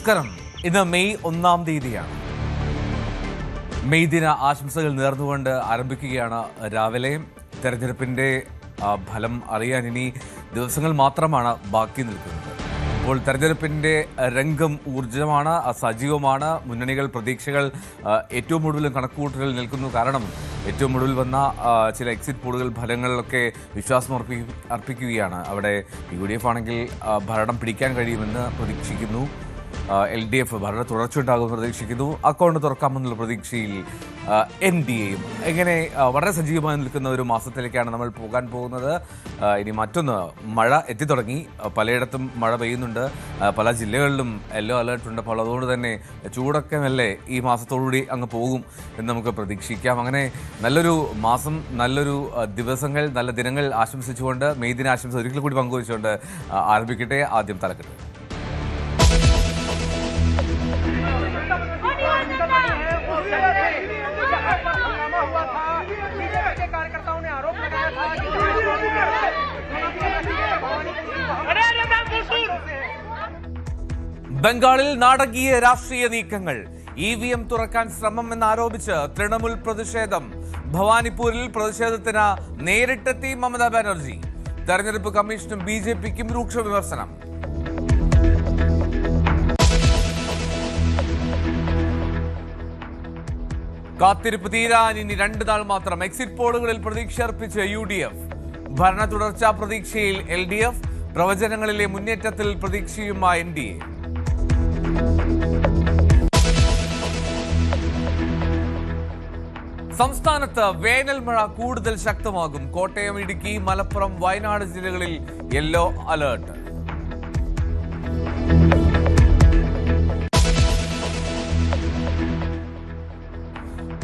നമസ്കാരം. ഇന്ന് മെയ് 1-ാം തീയതിയാണ്. മെയ് ദിന ആശംസകൾ നേർന്നുകൊണ്ട് ആരംഭിക്കുകയാണ് രാവിലെ. തെരഞ്ഞെടുപ്പിന്റെ ഫലം അറിയാൻ ഇനി ദിവസങ്ങൾ മാത്രമാണ് ബാക്കി നിൽക്കുന്നത്. ഇപ്പോൾ തെരഞ്ഞെടുപ്പിന്റെ രംഗം ഊർജ്ജമാണ്, സജീവമാണ്. മുന്നണികൾ പ്രതീക്ഷകൾ ഏറ്റവും ഒടുവിലും കണക്കുകൂട്ടലുകൾ നിൽക്കുന്നു. കാരണം ഏറ്റവും ഒടുവിൽ വന്ന ചില എക്സിറ്റ് പോളുകൾ ഫലങ്ങളിലൊക്കെ വിശ്വാസം അർപ്പിക്കുകയാണ്. അവിടെ UDF ആണെങ്കിൽ ഭരണം പിടിക്കാൻ കഴിയുമെന്ന് പ്രതീക്ഷിക്കുന്നു. LDF ഭരണ തുടർച്ചയുണ്ടാകുമെന്ന് പ്രതീക്ഷിക്കുന്നു. അക്കൗണ്ട് തുറക്കാമെന്നുള്ള പ്രതീക്ഷയിൽ NDAയും ഇങ്ങനെ വളരെ സജീവമായി നിൽക്കുന്ന ഒരു മാസത്തിലേക്കാണ് നമ്മൾ പോകാൻ പോകുന്നത്. ഇനി മറ്റൊന്ന്, മഴ എത്തിത്തുടങ്ങി. പലയിടത്തും മഴ പെയ്യുന്നുണ്ട്. പല ജില്ലകളിലും യെല്ലോ അലേർട്ട് ഉണ്ട്. അപ്പോൾ അതുകൊണ്ട് തന്നെ ചൂടൊക്കെ മെല്ലെ ഈ മാസത്തോടുകൂടി അങ്ങ് പോകും എന്ന് നമുക്ക് പ്രതീക്ഷിക്കാം. അങ്ങനെ നല്ലൊരു മാസം, നല്ലൊരു ദിവസങ്ങൾ, നല്ല ദിനങ്ങൾ ആശംസിച്ചുകൊണ്ട് മെയ് ദിന ആശംസ ഒരിക്കൽ കൂടി പങ്കുവച്ചുകൊണ്ട് ആരംഭിക്കട്ടെ. ആദ്യം തലക്കെട്ട്. ബംഗാളിൽ നാടകീയ രാഷ്ട്രീയ നീക്കങ്ങൾ. EVM തുറക്കാൻ ശ്രമം എന്നാരോപിച്ച് തൃണമൂൽ പ്രതിഷേധം. ഭവാനിപ്പൂരിൽ പ്രതിഷേധത്തിന് നേരിട്ടെത്തി മമതാ ബാനർജി. തെരഞ്ഞെടുപ്പ് കമ്മീഷനും BJPക്കും രൂക്ഷ വിമർശനം. കാത്തിരിപ്പ് തീരാൻ ഇനി 2 നാൾ മാത്രം. എക്സിറ്റ് പോളുകളിൽ പ്രതീക്ഷ അർപ്പിച്ച് UDF. ഭരണ തുടർച്ചാ പ്രതീക്ഷയിൽ LDF. പ്രവചനങ്ങളിലെ മുന്നേറ്റത്തിൽ പ്രതീക്ഷയുമായി NDA. സംസ്ഥാനത്ത് വേനൽ മഴ കൂടുതൽ ശക്തമാകും. കോട്ടയം, ഇടുക്കി, മലപ്പുറം, വയനാട് ജില്ലകളിൽ യെല്ലോ അലേർട്ട്.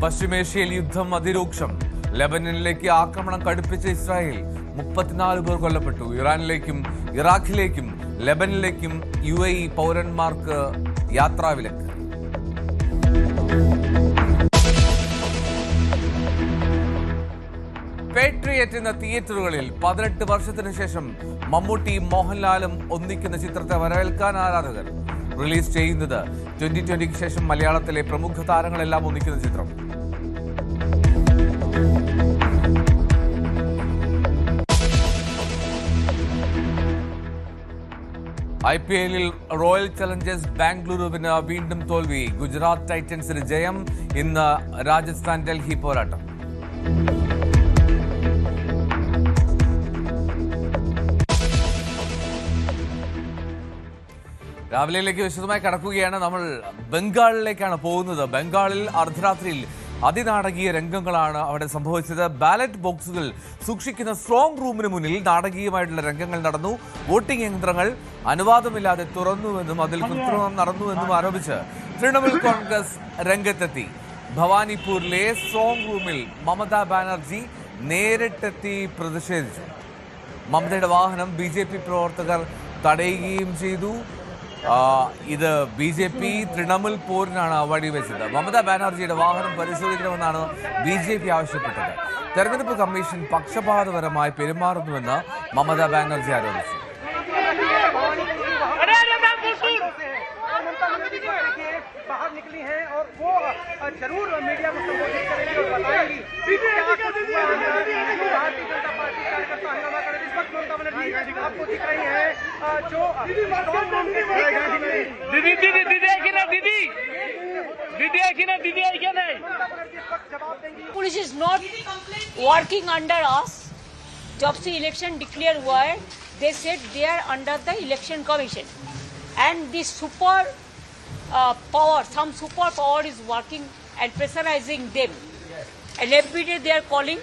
പശ്ചിമേഷ്യയിൽ യുദ്ധം അതിരൂക്ഷം. ലെബനനിലേക്ക് ആക്രമണം കടുപ്പിച്ച ഇസ്രായേൽ. 34 പേർ കൊല്ലപ്പെട്ടു. ഇറാനിലേക്കും ഇറാഖിലേക്കും ലെബനിലേക്കും UAE പൗരന്മാർക്ക് യാത്രാവിലക്ക്. പേട്രിയറ്റ് എന്ന തിയേറ്ററുകളിൽ 18 വർഷത്തിനു ശേഷം മമ്മൂട്ടിയും മോഹൻലാലും ഒന്നിക്കുന്ന ചിത്രത്തെ വരവേൽക്കാൻ ആരാധകർ. റിലീസ് ചെയ്യുന്നത് 2020ക്ക് ശേഷം മലയാളത്തിലെ പ്രമുഖ താരങ്ങളെല്ലാം ഒന്നിക്കുന്ന ചിത്രം. IPL-ൽ റോയൽ ചലഞ്ചേഴ്സ് ബാംഗ്ലൂരുവിന് വീണ്ടും തോൽവി. ഗുജറാത്ത് ടൈറ്റൻസിന് ജയം. ഇന്ന് രാജസ്ഥാൻ ഡൽഹി പോരാട്ടം. രാവിലെയിലേക്ക് വിശദമായി കടക്കുകയാണ്. നമ്മൾ ബംഗാളിലേക്കാണ് പോകുന്നത്. ബംഗാളിൽ അർദ്ധരാത്രിയിൽ അതിനാടകീയ രംഗങ്ങളാണ് അവിടെ സംഭവിച്ചത്. ബാലറ്റ് ബോക്സുകൾ സൂക്ഷിക്കുന്ന സ്ട്രോങ് റൂമിന് മുന്നിൽ നാടകീയമായിട്ടുള്ള രംഗങ്ങൾ നടന്നു. വോട്ടിംഗ് യന്ത്രങ്ങൾ അനുവാദമില്ലാതെ തുറന്നുവെന്നും അതിൽ കൃത്രിമം നടന്നുവെന്നും ആരോപിച്ച് തൃണമൂൽ കോൺഗ്രസ് രംഗത്തെത്തി. ഭവാനിപ്പൂരിലെ സ്ട്രോങ് റൂമിൽ മമതാ ബാനർജി നേരിട്ടെത്തി പ്രതിഷേധിച്ചു. മമതയുടെ വാഹനം BJP പ്രവർത്തകർ തടയുകയും ചെയ്തു. ഇത് BJP തൃണമൂൽ പോരിനാണ് വഴിവെച്ചത്. മമതാ ബാനർജിയുടെ വാഹനം പരിശോധിക്കണമെന്നാണ് BJP ആവശ്യപ്പെട്ടത്. തെരഞ്ഞെടുപ്പ് കമ്മീഷൻ പക്ഷപാതപരമായി പെരുമാറുന്നുവെന്ന് മമതാ ബാനർജി ആരോപിച്ചു. बाहर निकली हैं और वो जरूर मीडिया को संबोधित करेंगी और बताएंगी भारतीय जनता पार्टी कार्यकर्ता हंगामा कर रहे। इस वक्त ममता बनर्जी आपको दिख रही है जो police is not working under us. जब से इलेक्शन डिक्लेयर हुआ है they said they are under the election commission and the super power, some super power is working and pressurizing them, and every day they are calling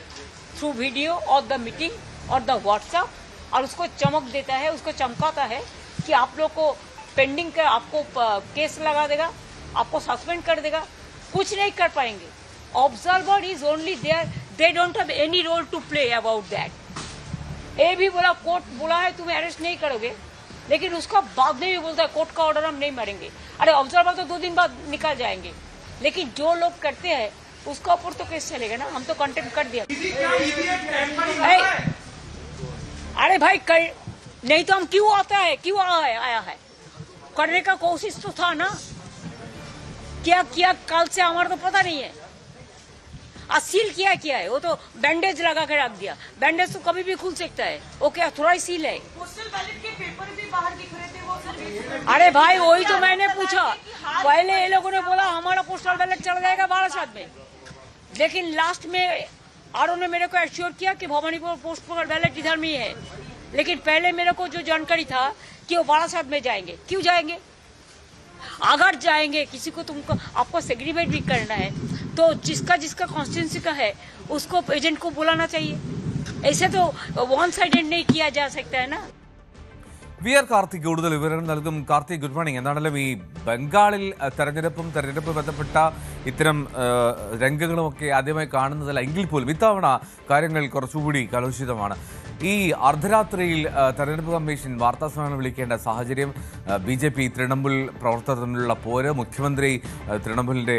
through video or the meeting or the WhatsApp और उसको चमक देता है, उसको चमकाता है कि आप लोग को पेंडिंग कर, आपको केस लगा देगा, आपको सस्पेंड कर देगा. कुछ नहीं कर पाएंगे. Observer is only there, they don't have any role to play about that. ये भी बोला कोर्ट बोला है तुम्हें अरेस्ट नहीं करोगे, लेकिन उसका बाद में भी बोलता है कोर्ट का ऑर्डर हम नहीं मारेंगे. अरे ऑब्जर्वर तो 2 दिन बाद निकल जाएंगे, लेकिन जो लोग करते हैं उसका ऊपर तो केस चलेगा ना. हम तो कंटेम्प्ट कर दिया. अरे भाई नहीं तो हम क्यों आता है, क्यों आया है. करने का कोशिश तो था ना, क्या किया कल से हमारा तो पता नहीं है। सील किया है, वो तो बैंडेज लगा के रख दिया। बैंडेज तो कभी भी खुल सकता है, वो क्या थोड़ा ही सील है। पोस्टल बैलेट के पेपर भी बाहर दिख रहे थे, वो सब। अरे भाई वही तो मैंने पूछा, पहले ये लोगों ने बोला हमारा पोस्टल बैलेट चला जाएगा बारासात में, लेकिन लास्ट में आरओ ने मेरे को एश्योर किया कि भवानीपुर पोस्टल बैलेट इधर में ही है। लेकिन पहले मेरे को जो जानकारी था कि वो बारासात में जाएंगे। क्यों जाएंगे? अगर जाएंगे, किसी को तुमको आपको सेग्रीगेट भी करना है तो जिसका कॉन्स्टिट्यूंसी का है उसको एजेंट को बुलाना चाहिए। ऐसे तो वन साइडेड नहीं किया जा सकता है ना। വി ആർ കാർത്തിക് കൂടുതൽ വിവരങ്ങൾ നൽകും. Karthik, good morning. എന്താണെങ്കിലും ഈ ബംഗാളിൽ തെരഞ്ഞെടുപ്പ് ബന്ധപ്പെട്ട ഇത്തരം രംഗങ്ങളുമൊക്കെ ആദ്യമായി കാണുന്നതല്ല എങ്കിൽ പോലും ഇത്തവണ കാര്യങ്ങൾ കുറച്ചുകൂടി കലുഷിതമാണ്. ഈ അർദ്ധരാത്രിയിൽ തെരഞ്ഞെടുപ്പ് കമ്മീഷൻ വാർത്താസമ്മേളനം വിളിക്കേണ്ട സാഹചര്യം, BJP തൃണമൂൽ പ്രവർത്തകർ തമ്മിലുള്ള പോര്, മുഖ്യമന്ത്രി തൃണമൂലിൻ്റെ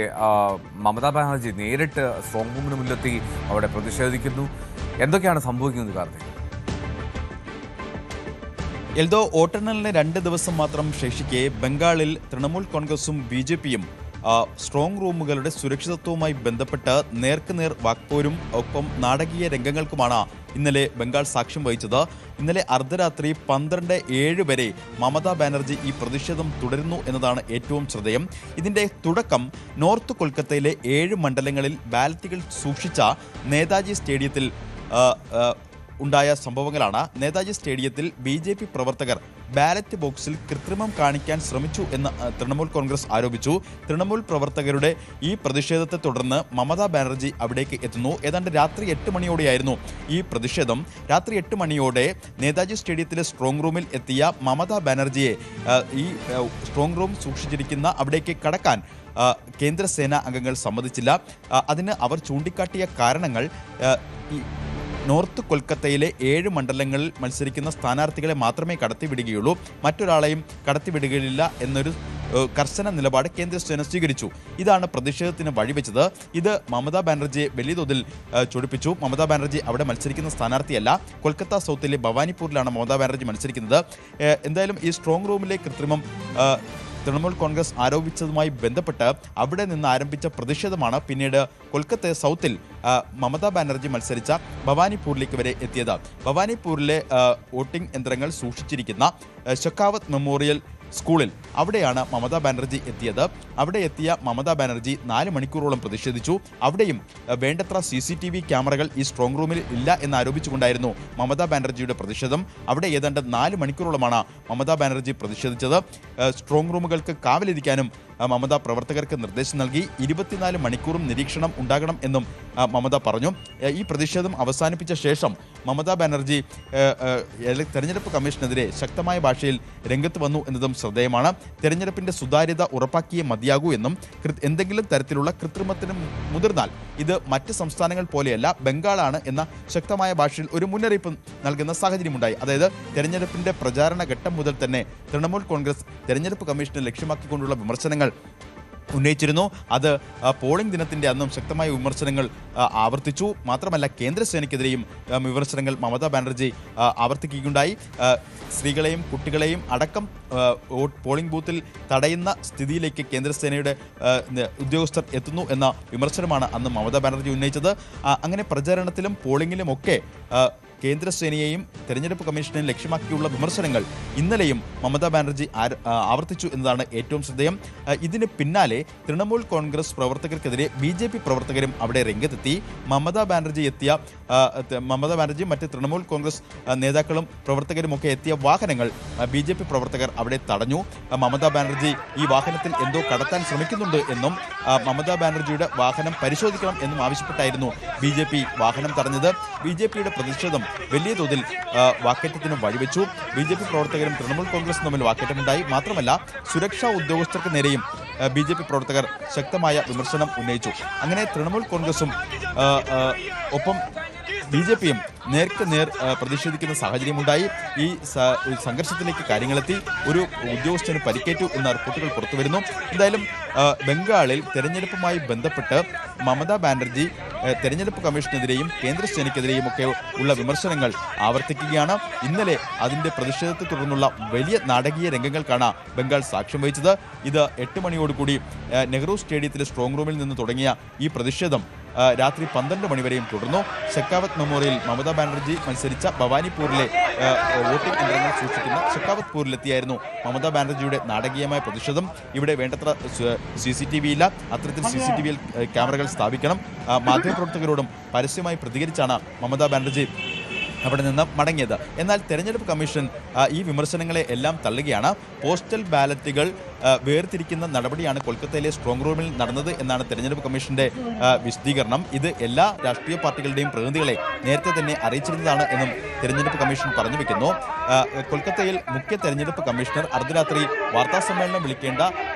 മമതാ ബാനർജി നേരിട്ട് സ്ട്രോങ് റൂമിന് മുന്നിലെത്തി അവിടെ പ്രതിഷേധിക്കുന്നു. എന്തൊക്കെയാണ് സംഭവിക്കുന്നത് കാർത്തിക്? എൽദോ, വോട്ടെണ്ണലിന് 2 ദിവസം മാത്രം ശേഷിക്കെ ബംഗാളിൽ തൃണമൂൽ കോൺഗ്രസും BJPയും സ്ട്രോങ് റൂമുകളുടെ സുരക്ഷിതത്വവുമായി ബന്ധപ്പെട്ട് നേർക്കുനേർ വാക്പോരും ഒപ്പം നാടകീയ രംഗങ്ങൾക്കുമാണ് ഇന്നലെ ബംഗാൾ സാക്ഷ്യം വഹിച്ചത്. ഇന്നലെ അർദ്ധരാത്രി 12:07 വരെ മമതാ ബാനർജി ഈ പ്രതിഷേധം തുടരുന്നു എന്നതാണ് ഏറ്റവും ശ്രദ്ധേയം. ഇതിന്റെ തുടക്കം നോർത്ത് കൊൽക്കത്തയിലെ 7 മണ്ഡലങ്ങളിൽ ബാലറ്റുകൾ സൂക്ഷിച്ച നേതാജി സ്റ്റേഡിയത്തിൽ ഉണ്ടായ സംഭവങ്ങളാണ്. നേതാജി സ്റ്റേഡിയത്തിൽ BJP പ്രവർത്തകർ ബാലറ്റ് ബോക്സിൽ കൃത്രിമം കാണിക്കാൻ ശ്രമിച്ചു എന്ന് തൃണമൂൽ കോൺഗ്രസ് ആരോപിച്ചു. തൃണമൂൽ പ്രവർത്തകരുടെ ഈ പ്രതിഷേധത്തെ തുടർന്ന് മമതാ ബാനർജി അവിടേക്ക് എത്തുന്നു. ഏതാണ്ട് രാത്രി 8 മണിയോടെയായിരുന്നു ഈ പ്രതിഷേധം. രാത്രി 8 മണിയോടെ നേതാജി സ്റ്റേഡിയത്തിലെ സ്ട്രോങ് റൂമിൽ എത്തിയ മമതാ ബാനർജിയെ ഈ സ്ട്രോങ് റൂം സൂക്ഷിച്ചിരിക്കുന്ന അവിടേക്ക് കടക്കാൻ കേന്ദ്രസേനാ അംഗങ്ങൾ സമ്മതിച്ചില്ല. അതിന് അവർ ചൂണ്ടിക്കാട്ടിയ കാരണങ്ങൾ നോർത്ത് കൊൽക്കത്തയിലെ 7 മണ്ഡലങ്ങളിൽ മത്സരിക്കുന്ന സ്ഥാനാർത്ഥികളെ മാത്രമേ കടത്തിവിടുകയുള്ളൂ, മറ്റൊരാളെയും കടത്തിവിടുകയില്ല എന്നൊരു കർശന നിലപാട് കേന്ദ്രസേന സ്വീകരിച്ചു. ഇതാണ് പ്രതിഷേധത്തിന് വഴിവെച്ചത്. ഇത് മമതാ ബാനർജിയെ വലിയ തോതിൽ ചൊടിപ്പിച്ചു. മമതാ ബാനർജി അവിടെ മത്സരിക്കുന്ന സ്ഥാനാർത്ഥിയല്ല. കൊൽക്കത്ത സൗത്തിലെ ഭവാനിപ്പൂരിലാണ് മമതാ ബാനർജി മത്സരിക്കുന്നത്. എന്തായാലും ഈ സ്ട്രോങ് റൂമിലെ കൃത്രിമം തൃണമൂൽ കോൺഗ്രസ് ആരോപിച്ചതുമായി ബന്ധപ്പെട്ട് അവിടെ നിന്ന് ആരംഭിച്ച പ്രതിഷേധമാണ് പിന്നീട് കൊൽക്കത്ത സൗത്തിൽ മമതാ ബാനർജി മത്സരിച്ച ഭവാനിപ്പൂരിലേക്ക് വരെ എത്തിയത്. ഭവാനിപ്പൂരിലെ വോട്ടിംഗ് യന്ത്രങ്ങൾ സൂക്ഷിച്ചിരിക്കുന്ന ഷെക്കാവത്ത് മെമ്മോറിയൽ സ്കൂളിൽ അവിടെയാണ് മമതാ ബാനർജി എത്തിയത്. അവിടെ എത്തിയ മമതാ ബാനർജി 4 മണിക്കൂറോളം പ്രതിഷേധിച്ചു. അവിടെയും വേണ്ടത്ര CCTV ക്യാമറകൾ ഈ സ്ട്രോങ് റൂമിൽ ഇല്ല എന്നാരോപിച്ചുകൊണ്ടായിരുന്നു മമതാ ബാനർജിയുടെ പ്രതിഷേധം. അവിടെ ഏതാണ്ട് 4 മണിക്കൂറോളമാണ് മമതാ ബാനർജി പ്രതിഷേധിച്ചത്. സ്ട്രോങ് റൂമുകൾക്ക് കാവലിരിക്കാനും മമത പ്രവർത്തകർക്ക് നിർദ്ദേശം നൽകി. 24 മണിക്കൂറും നിരീക്ഷണം ഉണ്ടാകണം എന്നും മമത പറഞ്ഞു. ഈ പ്രതിഷേധം അവസാനിപ്പിച്ച ശേഷം മമതാ ബാനർജി തെരഞ്ഞെടുപ്പ് കമ്മീഷനെതിരെ ശക്തമായ ഭാഷയിൽ രംഗത്ത് വന്നു എന്നതും ശ്രദ്ധേയമാണ്. തെരഞ്ഞെടുപ്പിന്റെ സുതാര്യത ഉറപ്പാക്കിയേ മതിയാകൂ എന്നും എന്തെങ്കിലും തരത്തിലുള്ള കൃത്രിമത്തിന് മുതിർന്നാൽ ഇത് മറ്റ് സംസ്ഥാനങ്ങൾ പോലെയല്ല, ബംഗാളാണ് എന്ന ശക്തമായ ഭാഷയിൽ ഒരു മുന്നറിയിപ്പ് നൽകുന്ന സാഹചര്യമുണ്ടായി. അതായത് തെരഞ്ഞെടുപ്പിന്റെ പ്രചാരണ ഘട്ടം മുതൽ തന്നെ തൃണമൂൽ കോൺഗ്രസ് തെരഞ്ഞെടുപ്പ് കമ്മീഷനെ ലക്ഷ്യമാക്കിക്കൊണ്ടുള്ള വിമർശനങ്ങൾ ഉന്നയിച്ചിരുന്നു. അത് പോളിംഗ് ദിനത്തിന്റെ അന്നും ശക്തമായ വിമർശനങ്ങൾ ആവർത്തിച്ചു. മാത്രമല്ല കേന്ദ്രസേനയ്ക്കെതിരെയും വിമർശനങ്ങൾ മമതാ ബാനർജി ആവർത്തിക്കുകയുണ്ടായി. സ്ത്രീകളെയും കുട്ടികളെയും അടക്കം പോളിംഗ് ബൂത്തിൽ തടയുന്ന സ്ഥിതിയിലേക്ക് കേന്ദ്രസേനയുടെ ഉദ്യോഗസ്ഥർ എത്തുന്നു എന്ന വിമർശനമാണ് അന്ന് മമതാ ബാനർജി ഉന്നയിച്ചത്. അങ്ങനെ പ്രചാരണത്തിലും പോളിംഗിലുമൊക്കെ കേന്ദ്രസേനയെയും തെരഞ്ഞെടുപ്പ് കമ്മീഷനെയും ലക്ഷ്യമാക്കിയുള്ള വിമർശനങ്ങൾ ഇന്നലെയും മമതാ ബാനർജി ആവർത്തിച്ചു എന്നതാണ് ഏറ്റവും ശ്രദ്ധേയം. ഇതിന് പിന്നാലെ തൃണമൂൽ കോൺഗ്രസ് പ്രവർത്തകർക്കെതിരെ BJP പ്രവർത്തകരും അവിടെ രംഗത്തെത്തി. മമതാ ബാനർജി മറ്റ് തൃണമൂൽ കോൺഗ്രസ് നേതാക്കളും പ്രവർത്തകരുമൊക്കെ എത്തിയ വാഹനങ്ങൾ BJP പ്രവർത്തകർ അവിടെ തടഞ്ഞു. മമതാ ബാനർജി ഈ വാഹനത്തിൽ എന്തോ കടത്താൻ ശ്രമിക്കുന്നുണ്ട് എന്നും മമതാ ബാനർജിയുടെ വാഹനം പരിശോധിക്കണം എന്നും ആവശ്യപ്പെട്ടായിരുന്നു BJP വാഹനം തടഞ്ഞത്. BJPയുടെ പ്രതിഷേധം വലിയ തോതിൽ വാക്കേറ്റത്തിന് വഴിവെച്ചു. BJP പ്രവർത്തകരും തൃണമൂൽ കോൺഗ്രസും തമ്മിൽ വാക്കേറ്റമുണ്ടായി. മാത്രമല്ല സുരക്ഷാ ഉദ്യോഗസ്ഥർക്ക് നേരെയും BJP പ്രവർത്തകർ ശക്തമായ വിമർശനം ഉന്നയിച്ചു. അങ്ങനെ തൃണമൂൽ കോൺഗ്രസും ഒപ്പം BJPയും നേർക്ക് നേർ പ്രതിഷേധിക്കുന്ന സാഹചര്യമുണ്ടായി. ഈ സംഘർഷത്തിലേക്ക് കാര്യങ്ങളെത്തി. ഒരു ഉദ്യോഗസ്ഥന് പരിക്കേറ്റു എന്ന റിപ്പോർട്ടുകൾ പുറത്തുവരുന്നു. എന്തായാലും ബംഗാളിൽ തെരഞ്ഞെടുപ്പുമായി ബന്ധപ്പെട്ട് മമതാ ബാനർജി തെരഞ്ഞെടുപ്പ് കമ്മീഷനെതിരെയും കേന്ദ്ര സേനയ്ക്കെതിരെയും ഒക്കെ ഉള്ള വിമർശനങ്ങൾ ആവർത്തിക്കുകയാണ്. ഇന്നലെ അതിന്റെ പ്രതിഷേധത്തെ തുടർന്നുള്ള വലിയ നാടകീയ രംഗങ്ങൾക്കാണ് ബംഗാൾ സാക്ഷ്യം വഹിച്ചത്. ഇത് 8 മണിയോടുകൂടി നെഹ്റു സ്റ്റേഡിയത്തിലെ സ്ട്രോങ് റൂമിൽ നിന്ന് തുടങ്ങിയ ഈ പ്രതിഷേധം രാത്രി 12 മണിവരെയും തുടർന്നു. ഷെക്കാവത്ത് മെമ്മോറിയൽ മമതാ ബാനർജി മത്സരിച്ച ഭവാനിപ്പൂരിലെ വോട്ടിംഗ് യന്ത്രങ്ങൾ സൂക്ഷിക്കുന്ന ഷെക്കാവത്പൂരിലെത്തിയായിരുന്നു മമതാ ബാനർജിയുടെ നാടകീയമായ പ്രതിഷേധം. ഇവിടെ വേണ്ടത്ര CCTV ഇല്ല. അത്തരത്തിൽ CCTV-യിൽ ക്യാമറകൾ സ്ഥാപിക്കണം. മാധ്യമപ്രവർത്തകരോടും പരസ്യമായി പ്രതികരിച്ചാണ് മമതാ ബാനർജി അവിടെ നിന്ന് മടങ്ങിയത്. എന്നാൽ തെരഞ്ഞെടുപ്പ് കമ്മീഷൻ ഈ വിമർശനങ്ങളെ എല്ലാം തള്ളുകയാണ്. പോസ്റ്റൽ ബാലറ്റുകൾ വേർതിരിക്കുന്ന നടപടിയാണ് കൊൽക്കത്തയിലെ സ്ട്രോങ് റൂമിൽ നടന്നത് എന്നാണ് തെരഞ്ഞെടുപ്പ് കമ്മീഷന്റെ വിശദീകരണം. ഇത് എല്ലാ രാഷ്ട്രീയ പാർട്ടികളുടെയും പ്രതിനിധികളെ നേരത്തെ തന്നെ അറിയിച്ചിരുന്നതാണ് എന്നും തെരഞ്ഞെടുപ്പ് കമ്മീഷൻ പറഞ്ഞു വെക്കുന്നു. കൊൽക്കത്തയിൽ മുഖ്യ തെരഞ്ഞെടുപ്പ് കമ്മീഷണർ അർദ്ധരാത്രി വാർത്താസമ്മേളനം വിളിക്കേണ്ട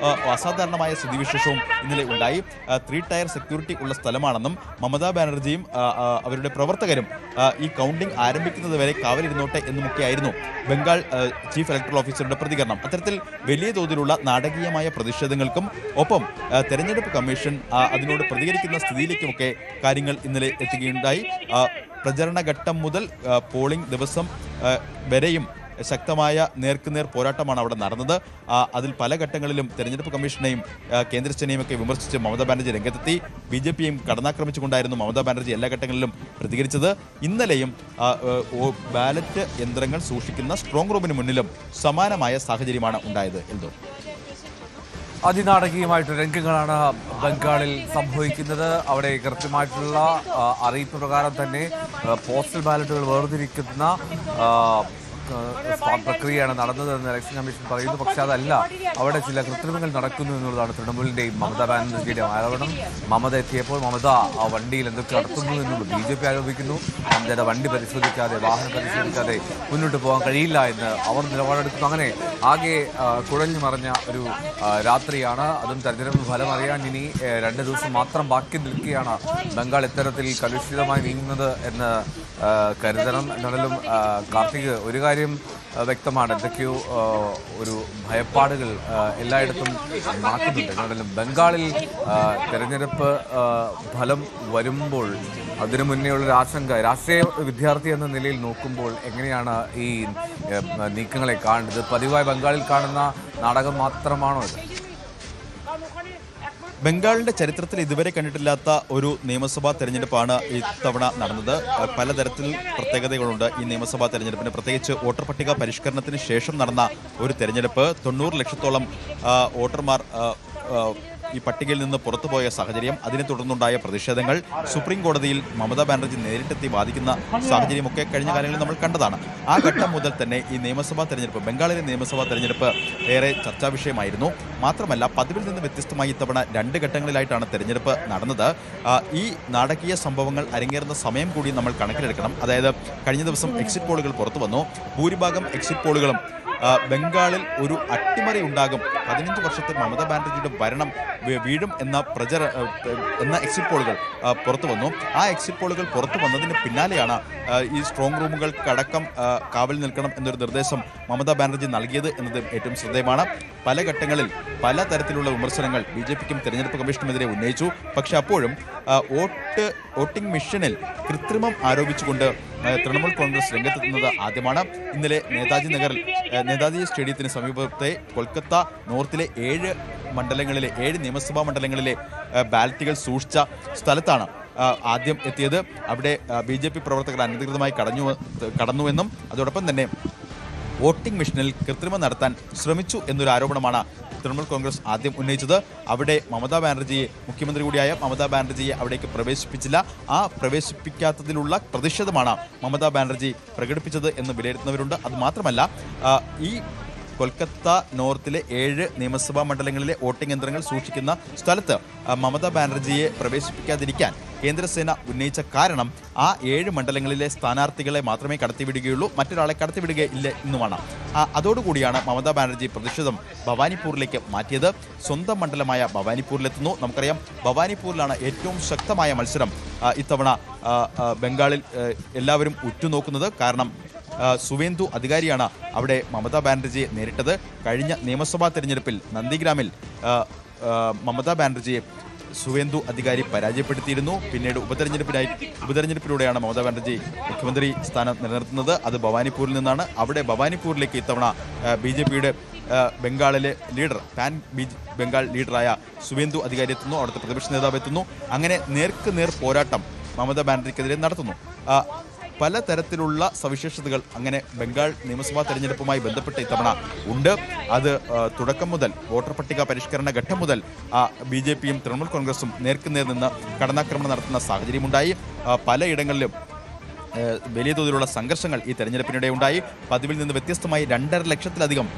അസാധാരണമായ സ്ഥിതിവിശേഷവും ഇന്നലെ ഉണ്ടായി. 3 ടയർ സെക്യൂരിറ്റി ഉള്ള സ്ഥലമാണെന്നും മമതാ ബാനർജിയും അവരുടെ പ്രവർത്തകരും ഈ കൗണ്ടിംഗ് ആരംഭിക്കുന്നതുവരെ കാവലിരുന്നോട്ടെ എന്നുമൊക്കെയായിരുന്നു ബംഗാൾ ചീഫ് ഇലക്ടറൽ ഓഫീസറുടെ പ്രതികരണം. അത്തരത്തിൽ വലിയ തോതിലുള്ള നാടകീയമായ പ്രതിഷേധങ്ങൾക്കും ഒപ്പം തെരഞ്ഞെടുപ്പ് കമ്മീഷൻ അതിനോട് പ്രതികരിക്കുന്ന സ്ഥിതിയിലേക്കുമൊക്കെ കാര്യങ്ങൾ ഇന്നലെ എത്തുകയുണ്ടായി. പ്രചരണഘട്ടം മുതൽ പോളിംഗ് ദിവസം വരെയും ശക്തമായ നേർക്കുനേർ പോരാട്ടമാണ് അവിടെ നടന്നത്. അതിൽ പല ഘട്ടങ്ങളിലും തെരഞ്ഞെടുപ്പ് കമ്മീഷനെയും കേന്ദ്രസേനയും ഒക്കെ വിമർശിച്ച് മമതാ ബാനർജി രംഗത്തെത്തി. BJPയും കടന്നാക്രമിച്ചുകൊണ്ടായിരുന്നു മമതാ ബാനർജി എല്ലാ ഘട്ടങ്ങളിലും പ്രതികരിച്ചത്. ഇന്നലെയും ബാലറ്റ് യന്ത്രങ്ങൾ സൂക്ഷിക്കുന്ന സ്ട്രോങ് റൂമിന് മുന്നിലും സമാനമായ സാഹചര്യമാണ് ഉണ്ടായത്. എന്തോ അതിനാടകീയമായിട്ടുള്ള രംഗങ്ങളാണ് ബംഗാളിൽ സംഭവിക്കുന്നത്. അവിടെ കൃത്യമായിട്ടുള്ള അറിയിപ്പ് പ്രകാരം തന്നെ പോസ്റ്റൽ ബാലറ്റുകൾ വേർതിരിക്കുന്ന പ്രക്രിയയാണ് നടന്നതെന്ന് ഇലക്ഷൻ കമ്മീഷൻ പറയുന്നു. പക്ഷെ അതല്ല, അവിടെ ചില കൃത്രിമങ്ങൾ നടക്കുന്നു എന്നുള്ളതാണ് തൃണമൂലിന്റെയും മമതാ ബാനർജിയുടെയും ആരോപണം. മമത എത്തിയപ്പോൾ മമത ആ വണ്ടിയിൽ എന്തൊക്കെ നടത്തുന്നു എന്നുള്ളത് BJP ആരോപിക്കുന്നു. മമതയുടെ വണ്ടി പരിശോധിക്കാതെ, വാഹനം പരിശോധിക്കാതെ മുന്നോട്ട് പോകാൻ കഴിയില്ല എന്ന് അവർ നിലപാടെടുക്കുന്നു. അങ്ങനെ ആകെ കുഴഞ്ഞു മറിഞ്ഞ ഒരു രാത്രിയാണ്. അതും തെരഞ്ഞെടുപ്പ് ഫലം അറിയാൻ ഇനി 2 ദിവസം മാത്രം ബാക്കി നിൽക്കുകയാണ്. ബംഗാൾ ഇത്തരത്തിൽ കലുഷിതമായി നീങ്ങുന്നത് എന്ന് കരുതണം. എന്നാലും കാർത്തിക്, ഒരു കാര്യം വ്യക്തമാണ്, എന്തൊക്കെയോ ഒരു ഭയപ്പാടുകൾ എല്ലായിടത്തും മാറ്റുന്നുണ്ട്. എന്നാലും ബംഗാളിൽ തെരഞ്ഞെടുപ്പ് ഫലം വരുമ്പോൾ അതിനു മുന്നേയുള്ളൊരു ആശങ്ക, രാഷ്ട്രീയ വിദ്യാർത്ഥി എന്ന നിലയിൽ നോക്കുമ്പോൾ എങ്ങനെയാണ് ഈ നീക്കങ്ങളെ കാണുന്നത്? പതിവായി ബംഗാളിൽ കാണുന്ന നാടകം മാത്രമാണോ ഇത്? ബംഗാളിന്റെ ചരിത്രത്തിൽ ഇതുവരെ കണ്ടിട്ടില്ലാത്ത ഒരു നിയമസഭാ തെരഞ്ഞെടുപ്പാണ് ഇത്തവണ നടന്നത്. പലതരത്തിൽ പ്രത്യേകതകളുണ്ട് ഈ നിയമസഭാ തെരഞ്ഞെടുപ്പിന്. പ്രത്യേകിച്ച് വോട്ടർ പട്ടിക പരിഷ്കരണത്തിന് ശേഷം നടന്ന ഒരു തെരഞ്ഞെടുപ്പ്. 90 ലക്ഷത്തോളം വോട്ടർമാർ ഈ പട്ടികയിൽ നിന്ന് പുറത്തുപോയ സാഹചര്യം, അതിനെ തുടർന്നുണ്ടായ പ്രതിഷേധങ്ങൾ, സുപ്രീം കോടതിയിൽ മമതാ ബാനർജി നേരിട്ടെത്തി വാദിക്കുന്ന സാഹചര്യമൊക്കെ കഴിഞ്ഞ കാലങ്ങളിൽ നമ്മൾ കണ്ടതാണ്. ആ ഘട്ടം മുതൽ തന്നെ ഈ നിയമസഭാ തെരഞ്ഞെടുപ്പ്, ബംഗാളിലെ നിയമസഭാ തെരഞ്ഞെടുപ്പ് ഏറെ ചർച്ചാ വിഷയമായിരുന്നു. മാത്രമല്ല, പതിവിൽ നിന്ന് വ്യത്യസ്തമായി ഇത്തവണ 2 ഘട്ടങ്ങളിലായിട്ടാണ് തെരഞ്ഞെടുപ്പ് നടന്നത്. ഈ നാടകീയ സംഭവങ്ങൾ അരങ്ങേറുന്ന സമയം കൂടി നമ്മൾ കണക്കിലെടുക്കണം. അതായത് കഴിഞ്ഞ ദിവസം എക്സിറ്റ് പോളുകൾ പുറത്തു വന്നു. ഭൂരിഭാഗം എക്സിറ്റ് പോളുകളും ബംഗാളിൽ ഒരു അട്ടിമറി ഉണ്ടാകും, 15 വർഷത്തെ മമതാ ബാനർജിയുടെ ഭരണം വീഴും എന്ന എക്സിറ്റ് പോളുകൾ പുറത്തു വന്നു. ആ എക്സിറ്റ് പോളുകൾ പുറത്തു വന്നതിന് പിന്നാലെയാണ് ഈ സ്ട്രോങ് റൂമുകൾക്കടക്കം കാവൽ നിൽക്കണം എന്നൊരു നിർദ്ദേശം മമതാ ബാനർജി നൽകിയത് എന്നത് ഏറ്റവും ശ്രദ്ധേയമാണ്. പല ഘട്ടങ്ങളിൽ പല തരത്തിലുള്ള വിമർശനങ്ങൾ BJPക്കും തെരഞ്ഞെടുപ്പ് കമ്മീഷനുമെതിരെ ഉന്നയിച്ചു. പക്ഷെ അപ്പോഴും വോട്ടിംഗ് മെഷീനിൽ കൃത്രിമം ആരോപിച്ചുകൊണ്ട് തൃണമൂൽ കോൺഗ്രസ് രംഗത്തെത്തുന്നത് ആദ്യമാണ്. ഇന്നലെ നേതാജി സ്റ്റേഡിയത്തിന് സമീപത്തെ കൊൽക്കത്ത നോർത്തിലെ 7 നിയമസഭാ മണ്ഡലങ്ങളിലെ ബാലറ്റുകൾ സൂക്ഷിച്ച സ്ഥലത്താണ് ആദ്യം എത്തിയത്. അവിടെ BJP പ്രവർത്തകർ അനധികൃതമായി കടന്നുവെന്നും അതോടൊപ്പം തന്നെ വോട്ടിംഗ് മെഷീനിൽ കൃത്രിമം നടത്താൻ ശ്രമിച്ചു എന്നൊരു ആരോപണമാണ് തൃണമൂൽ കോൺഗ്രസ് ആദ്യം ഉന്നയിച്ചത്. അവിടെ മുഖ്യമന്ത്രി കൂടിയായ മമതാ ബാനർജിയെ അവിടേക്ക് പ്രവേശിപ്പിച്ചില്ല. ആ പ്രവേശിപ്പിക്കാത്തതിലുള്ള പ്രതിഷേധമാണ് മമതാ ബാനർജി പ്രകടിപ്പിച്ചത് എന്ന് വിലയിരുത്തുന്നവരുണ്ട്. അതുമാത്രമല്ല, ഈ കൊൽക്കത്ത നോർത്തിലെ 7 നിയമസഭാ മണ്ഡലങ്ങളിലെ വോട്ടിംഗ് യന്ത്രങ്ങൾ സൂക്ഷിക്കുന്ന സ്ഥലത്ത് മമതാ ബാനർജിയെ പ്രവേശിപ്പിക്കാതിരിക്കാൻ കേന്ദ്രസേന ഉന്നയിച്ച കാരണം ആ 7 മണ്ഡലങ്ങളിലെ സ്ഥാനാർത്ഥികളെ മാത്രമേ കടത്തിവിടുകയുള്ളൂ, മറ്റൊരാളെ കടത്തിവിടുകയില്ല എന്നുമാണ്. അതോടുകൂടിയാണ് മമതാ ബാനർജി പ്രതിഷേധം ഭവാനിപ്പൂരിലേക്ക് മാറ്റിയത്. സ്വന്തം മണ്ഡലമായ ഭവാനിപ്പൂരിലെത്തുന്നു. നമുക്കറിയാം, ഭവാനിപ്പൂരിലാണ് ഏറ്റവും ശക്തമായ മത്സരം ഇത്തവണ ബംഗാളിൽ എല്ലാവരും ഉറ്റുനോക്കുന്നത്. കാരണം സുവേന്ദു അധികാരിയാണ് അവിടെ മമതാ ബാനർജിയെ നേരിട്ടത്. കഴിഞ്ഞ നിയമസഭാ തെരഞ്ഞെടുപ്പിൽ നന്ദിഗ്രാമിൽ മമതാ ബാനർജിയെ സുവേന്ദു അധികാരി പരാജയപ്പെടുത്തിയിരുന്നു. പിന്നീട് ഉപതെരഞ്ഞെടുപ്പിലൂടെയാണ് മമതാ ബാനർജി മുഖ്യമന്ത്രി സ്ഥാനം നിലനിർത്തുന്നത്. അത് ഭവാനിപ്പൂരിൽ നിന്നാണ്. അവിടെ ഭവാനിപ്പൂരിലേക്ക് ഇത്തവണ BJPയുടെ ബംഗാളിലെ ലീഡർ ബംഗാൾ ലീഡറായ സുവേന്ദു അധികാരി എത്തുന്നു. അവിടുത്തെ പ്രതിപക്ഷ നേതാവ് എത്തുന്നു. അങ്ങനെ നേർക്കുനേർ പോരാട്ടം മമതാ ബാനർജിക്കെതിരെ നടത്തുന്നു. പലതരത്തിലുള്ള സവിശേഷതകൾ അങ്ങനെ ബംഗാൾ നിയമസഭാ തെരഞ്ഞെടുപ്പുമായി ബന്ധപ്പെട്ട് ഇത്തവണ ഉണ്ട്. അത് തുടക്കം മുതൽ വോട്ടർ പട്ടിക പരിഷ്കരണ ഘട്ടം മുതൽ BJPയും തൃണമൂൽ കോൺഗ്രസും നേർക്കുനേർ നിന്ന് കടന്നാക്രമണം നടത്തുന്ന സാഹചര്യമുണ്ടായി. പലയിടങ്ങളിലും വലിയ തോതിലുള്ള സംഘർഷങ്ങൾ ഈ തെരഞ്ഞെടുപ്പിനിടെ ഉണ്ടായി. പതിവിൽ നിന്ന് വ്യത്യസ്തമായി 2.5 ലക്ഷത്തിലധികം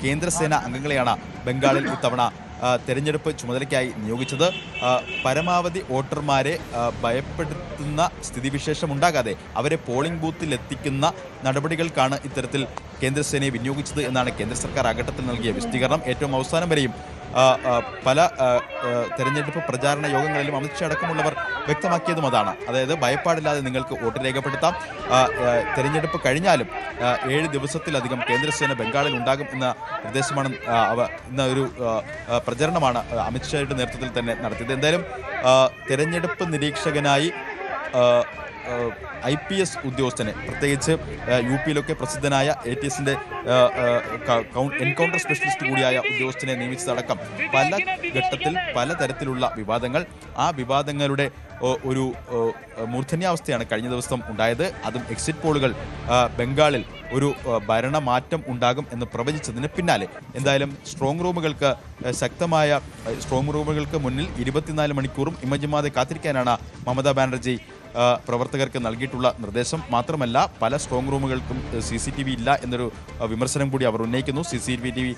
കേന്ദ്രസേന അംഗങ്ങളെയാണ് ബംഗാളിൽ ഇത്തവണ തെരഞ്ഞെടുപ്പ് ചുമതലയ്ക്കായി നിയോഗിച്ചത്. പരമാവധി വോട്ടർമാരെ ഭയപ്പെടുത്തുന്ന സ്ഥിതിവിശേഷം ഉണ്ടാകാതെ അവരെ പോളിംഗ് ബൂത്തിൽ എത്തിക്കുന്ന നടപടികൾക്കാണ് ഇത്തരത്തിൽ കേന്ദ്രസേനയെ വിനിയോഗിച്ചത് എന്നാണ് കേന്ദ്ര സർക്കാർ ആ ഘട്ടത്തിൽ നൽകിയ വിശദീകരണം. ഏറ്റവും അവസാനം വരെയും പല തെരഞ്ഞെടുപ്പ് പ്രചാരണ യോഗങ്ങളിലും അമിത്ഷാ അടക്കമുള്ളവർ വ്യക്തമാക്കിയതും അതാണ്. അതായത് ഭയപ്പാടില്ലാതെ നിങ്ങൾക്ക് വോട്ട് രേഖപ്പെടുത്താം. തെരഞ്ഞെടുപ്പ് കഴിഞ്ഞാലും 7 ദിവസത്തിലധികം കേന്ദ്രസേന ബംഗാളിൽ ഉണ്ടാകും എന്ന നിർദ്ദേശമാണ് ഇന്ന ഒരു പ്രചരണമാണ് അമിത്ഷായുടെ നേതൃത്വത്തിൽ തന്നെ നടത്തിയത്. എന്തായാലും തെരഞ്ഞെടുപ്പ് നിരീക്ഷകനായി IPS ഉദ്യോഗസ്ഥനെ, പ്രത്യേകിച്ച് UPയിലൊക്കെ പ്രസിദ്ധനായ ATSന്റെ എൻകൗണ്ടർ സ്പെഷ്യലിസ്റ്റ് കൂടിയായ ഉദ്യോഗസ്ഥനെ നിയമിച്ചതടക്കം പല ഘട്ടത്തിൽ പലതരത്തിലുള്ള വിവാദങ്ങൾ, ആ വിവാദങ്ങളുടെ ഒരു മൂർധന്യാവസ്ഥയാണ് കഴിഞ്ഞ ദിവസം ഉണ്ടായത്. അതും എക്സിറ്റ് പോളുകൾ ബംഗാളിൽ ഒരു ഭരണമാറ്റം ഉണ്ടാകും എന്ന് പ്രവചിച്ചതിന് പിന്നാലെ എന്തായാലും സ്ട്രോങ് റൂമുകൾക്ക് മുന്നിൽ 24 മണിക്കൂറും ഇമജിമാതെ കാത്തിരിക്കാനാണ് മമതാ ബാനർജി പ്രവർത്തകർക്ക് നൽകിയിട്ടുള്ള നിർദ്ദേശം. മാത്രമല്ല പല സ്ട്രോങ് റൂമുകൾക്കും CCTV ഇല്ല എന്നൊരു വിമർശനം കൂടി അവർ ഉന്നയിക്കുന്നു. CCTV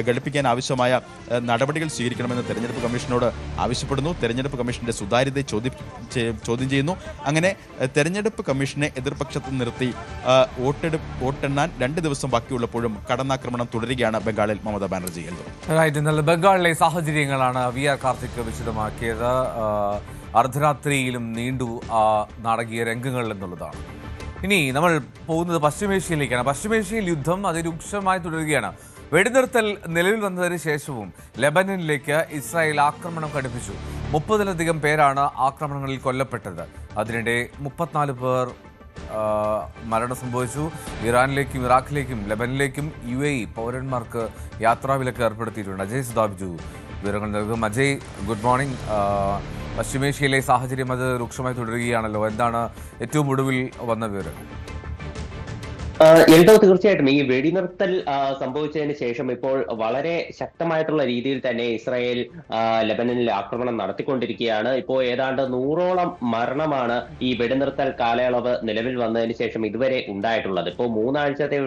ഘടിപ്പിക്കാൻ ആവശ്യമായ നടപടികൾ സ്വീകരിക്കണമെന്ന് തെരഞ്ഞെടുപ്പ് കമ്മീഷനോട് ആവശ്യപ്പെടുന്നു. തെരഞ്ഞെടുപ്പ് കമ്മീഷന്റെ സുതാര്യതയെ ചോദ്യം ചെയ്യുന്നു. അങ്ങനെ തെരഞ്ഞെടുപ്പ് കമ്മീഷനെ എതിർപക്ഷത്ത് നിർത്തി വോട്ടെണ്ണാൻ 2 ദിവസം ബാക്കിയുള്ളപ്പോഴും കടന്നാക്രമണം തുടരുകയാണ് ബംഗാളിൽ മമതാ ബാനർജി. ഇന്നലെ ബംഗാളിലെ സാഹചര്യങ്ങളാണ് VR കാർത്തിക് വിശദമാക്കിയത്. അർദ്ധരാത്രിയിലും നീണ്ടു നാടകീയ രംഗങ്ങൾ എന്നുള്ളതാണ്. ഇനി നമ്മൾ പോകുന്നത് പശ്ചിമേഷ്യയിലേക്കാണ്. പശ്ചിമേഷ്യയിൽ യുദ്ധം അതിരൂക്ഷമായി തുടരുകയാണ്. വെടിനിർത്തൽ നിലവിൽ വന്നതിന് ശേഷവും ലെബനനിലേക്ക് ഇസ്രായേൽ ആക്രമണം കടുപ്പിച്ചു. 30-ലധികം പേരാണ് ആക്രമണങ്ങളിൽ കൊല്ലപ്പെട്ടത്. അതിനിടെ 34 പേർ മരണം സംഭവിച്ചു. ഇറാനിലേക്കും ഇറാഖിലേക്കും ലെബനിലേക്കും UAE പൗരന്മാർക്ക് യാത്രാവിലക്ക് ഏർപ്പെടുത്തിയിട്ടുണ്ട്. അജയ് സുധാബിജു വിവരങ്ങൾ നൽകും. Ajay, good morning. പശ്ചിമേഷ്യയിലെ സാഹചര്യം അത് രൂക്ഷമായി തുടരുകയാണല്ലോ. എന്താണ് ഏറ്റവും ഒടുവിൽ വന്ന വിവരം? എൽദോ, തീർച്ചയായിട്ടും ഈ വെടിനിർത്തൽ സംഭവിച്ചതിന് ശേഷം ഇപ്പോൾ വളരെ ശക്തമായിട്ടുള്ള രീതിയിൽ തന്നെ ഇസ്രായേൽ ലെബനനിൽ ആക്രമണം നടത്തിക്കൊണ്ടിരിക്കുകയാണ്. ഇപ്പോൾ ഏതാണ്ട് 100ഓളം മരണമാണ് ഈ വെടിനിർത്തൽ കാലയളവ് നിലവിൽ വന്നതിന് ശേഷം ഇതുവരെ ഉണ്ടായിട്ടുള്ളത്. ഇപ്പോൾ 3 ആഴ്ചത്തെ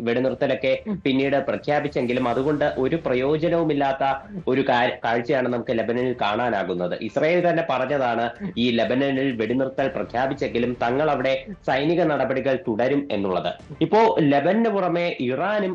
വെടിനിർത്തലൊക്കെ പിന്നീട് പ്രഖ്യാപിച്ചെങ്കിലും അതുകൊണ്ട് ഒരു പ്രയോജനവുമില്ലാത്ത ഒരു കാഴ്ചയാണ് നമുക്ക് ലെബനനിൽ കാണാനാകുന്നത്. ഇസ്രായേൽ തന്നെ പറഞ്ഞതാണ് ഈ ലെബനനിൽ വെടിനിർത്തൽ പ്രഖ്യാപിച്ചെങ്കിലും തങ്ങൾ അവിടെ സൈനിക നടപടികൾ തുടരും എന്നുള്ളത്. ഇപ്പോ ലെബനന് പുറമെ ഇറാനും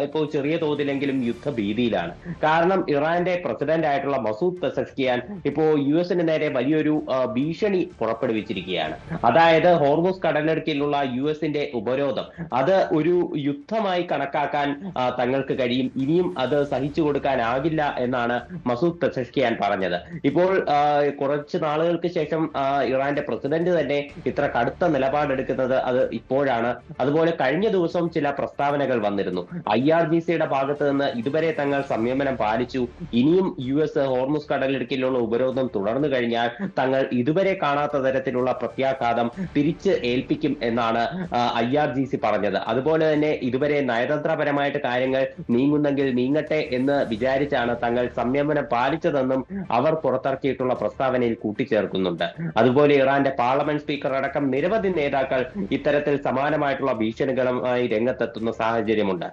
ഇപ്പോൾ ചെറിയ തോതിലെങ്കിലും യുദ്ധഭീതിയിലാണ്. കാരണം ഇറാന്റെ പ്രസിഡന്റ് ആയിട്ടുള്ള മസൂദ് പെസഷ്കിയാൻ ഇപ്പോൾ US നേരെ വലിയൊരു ഭീഷണി പുറപ്പെടുവിച്ചിരിക്കുകയാണ്. അതായത് ഹോർമുസ് കടലിടുക്കിലുള്ള US ഉപരോധം അത് ഒരു യുദ്ധമായി കണക്കാക്കാൻ തങ്ങൾക്ക് കഴിയും. ഇനിയും അത് സഹിച്ചു കൊടുക്കാനാകില്ല എന്നാണ് മസൂദ് പെസഷ്കിയാൻ പറഞ്ഞത്. ഇപ്പോൾ കുറച്ച് നാളുകൾക്ക് ശേഷം ഇറാന്റെ പ്രസിഡന്റ് തന്നെ ഇത്ര കടുത്ത നിലപാടെടുക്കുന്നത് അത് ഇപ്പോഴാണ്. അതുപോലെ കഴിഞ്ഞ ദിവസം ചില പ്രസ്താവനകൾ വന്നിരുന്നു. IRGCയുടെ ഭാഗത്ത് നിന്ന് ഇതുവരെ തങ്ങൾ സംയമനം പാലിച്ചു, ഇനിയും US ഹോർമുസ് കടലിടുക്കിലുള്ള ഉപരോധം തുടർന്നു കഴിഞ്ഞാൽ തങ്ങൾ ഇതുവരെ കാണാത്ത തരത്തിലുള്ള പ്രത്യാഘാതം തിരിച്ച് ഏൽപ്പിക്കും എന്നാണ് IRGC പറഞ്ഞത്. അതുപോലെ തന്നെ ഇതുവരെ നയതന്ത്രപരമായിട്ട് കാര്യങ്ങൾ നീങ്ങുന്നെങ്കിൽ നീങ്ങട്ടെ എന്ന് വിചാരിച്ചാണ് തങ്ങൾ സംയമനം പാലിച്ചതെന്നും അവർ പുറത്തിറക്കിയിട്ടുള്ള പ്രസ്താവനയിൽ കൂട്ടിച്ചേർക്കുന്നുണ്ട്. അതുപോലെ ഇറാന്റെ പാർലമെന്റ് സ്പീക്കർ അടക്കം നിരവധി നേതാക്കൾ ഇത്തരത്തിൽ സമാനമായിട്ടുള്ള ഭീഷണികളുമായി രംഗത്തെത്തുന്ന സാഹചര്യമുണ്ട്.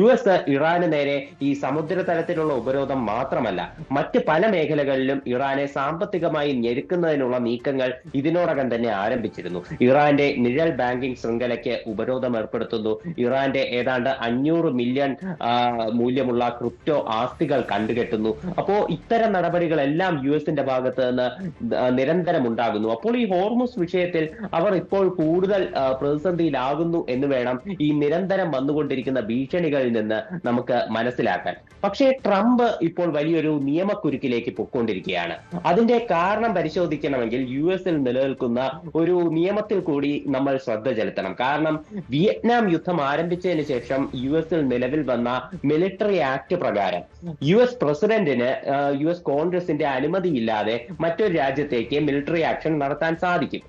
US ഇറാന് നേരെ ഈ സമുദ്രതലത്തിലുള്ള ഉപരോധം മാത്രമല്ല മറ്റ് പല മേഖലകളിലും ഇറാനെ സാമ്പത്തികമായി ഞെരുക്കുന്നതിനുള്ള നീക്കങ്ങൾ ഇതിനോടകം തന്നെ ആരംഭിച്ചിരുന്നു. ഇറാന്റെ നിഴൽ ബാങ്കിംഗ് ശൃംഖലയ്ക്ക് ഉപരോധം ഏർപ്പെടുത്തുന്നു. ഇറാന്റെ ഏതാണ്ട് 500 മില്യൺ മൂല്യമുള്ള ക്രിപ്റ്റോ ആസ്തികൾ കണ്ടുകെട്ടുന്നു. അപ്പോ ഇത്തരം നടപടികളെല്ലാം US ഭാഗത്ത് നിന്ന് നിരന്തരം ഉണ്ടാകുന്നു. അപ്പോൾ ഈ ഹോർമുസ് വിഷയത്തിൽ അവർ ഇപ്പോൾ കൂടുതൽ പ്രതിസന്ധിയിലാകുന്നു എന്ന് വേണം ഈ നിരന്തരം വന്നുകൊണ്ടിരിക്കുന്ന ഭീഷണികളിൽ നിന്ന് നമുക്ക് മനസ്സിലാക്കാൻ. പക്ഷേ ട്രംപ് ഇപ്പോൾ വലിയൊരു നിയമക്കുരുക്കിലേക്ക് പൊയ്ക്കൊണ്ടിരിക്കുകയാണ്. അതിന്റെ കാരണം പരിശോധിക്കണമെങ്കിൽ US-ൽ നിലനിൽക്കുന്ന ഒരു നിയമത്തിൽ കൂടി നമ്മൾ ശ്രദ്ധ ചെലുത്തണം. കാരണം വിയറ്റ്നാം യുദ്ധം ആരംഭിച്ചതിന് ശേഷം US-ൽ നിലവിൽ വന്ന മിലിറ്ററി ആക്ട് പ്രകാരം US പ്രസിഡന്റിന് US കോൺഗ്രസിന്റെ അനുമതിയില്ലാതെ മറ്റൊരു രാജ്യത്തേക്ക് മിലിറ്ററി ആക്ഷൻ നടത്താൻ സാധിക്കും.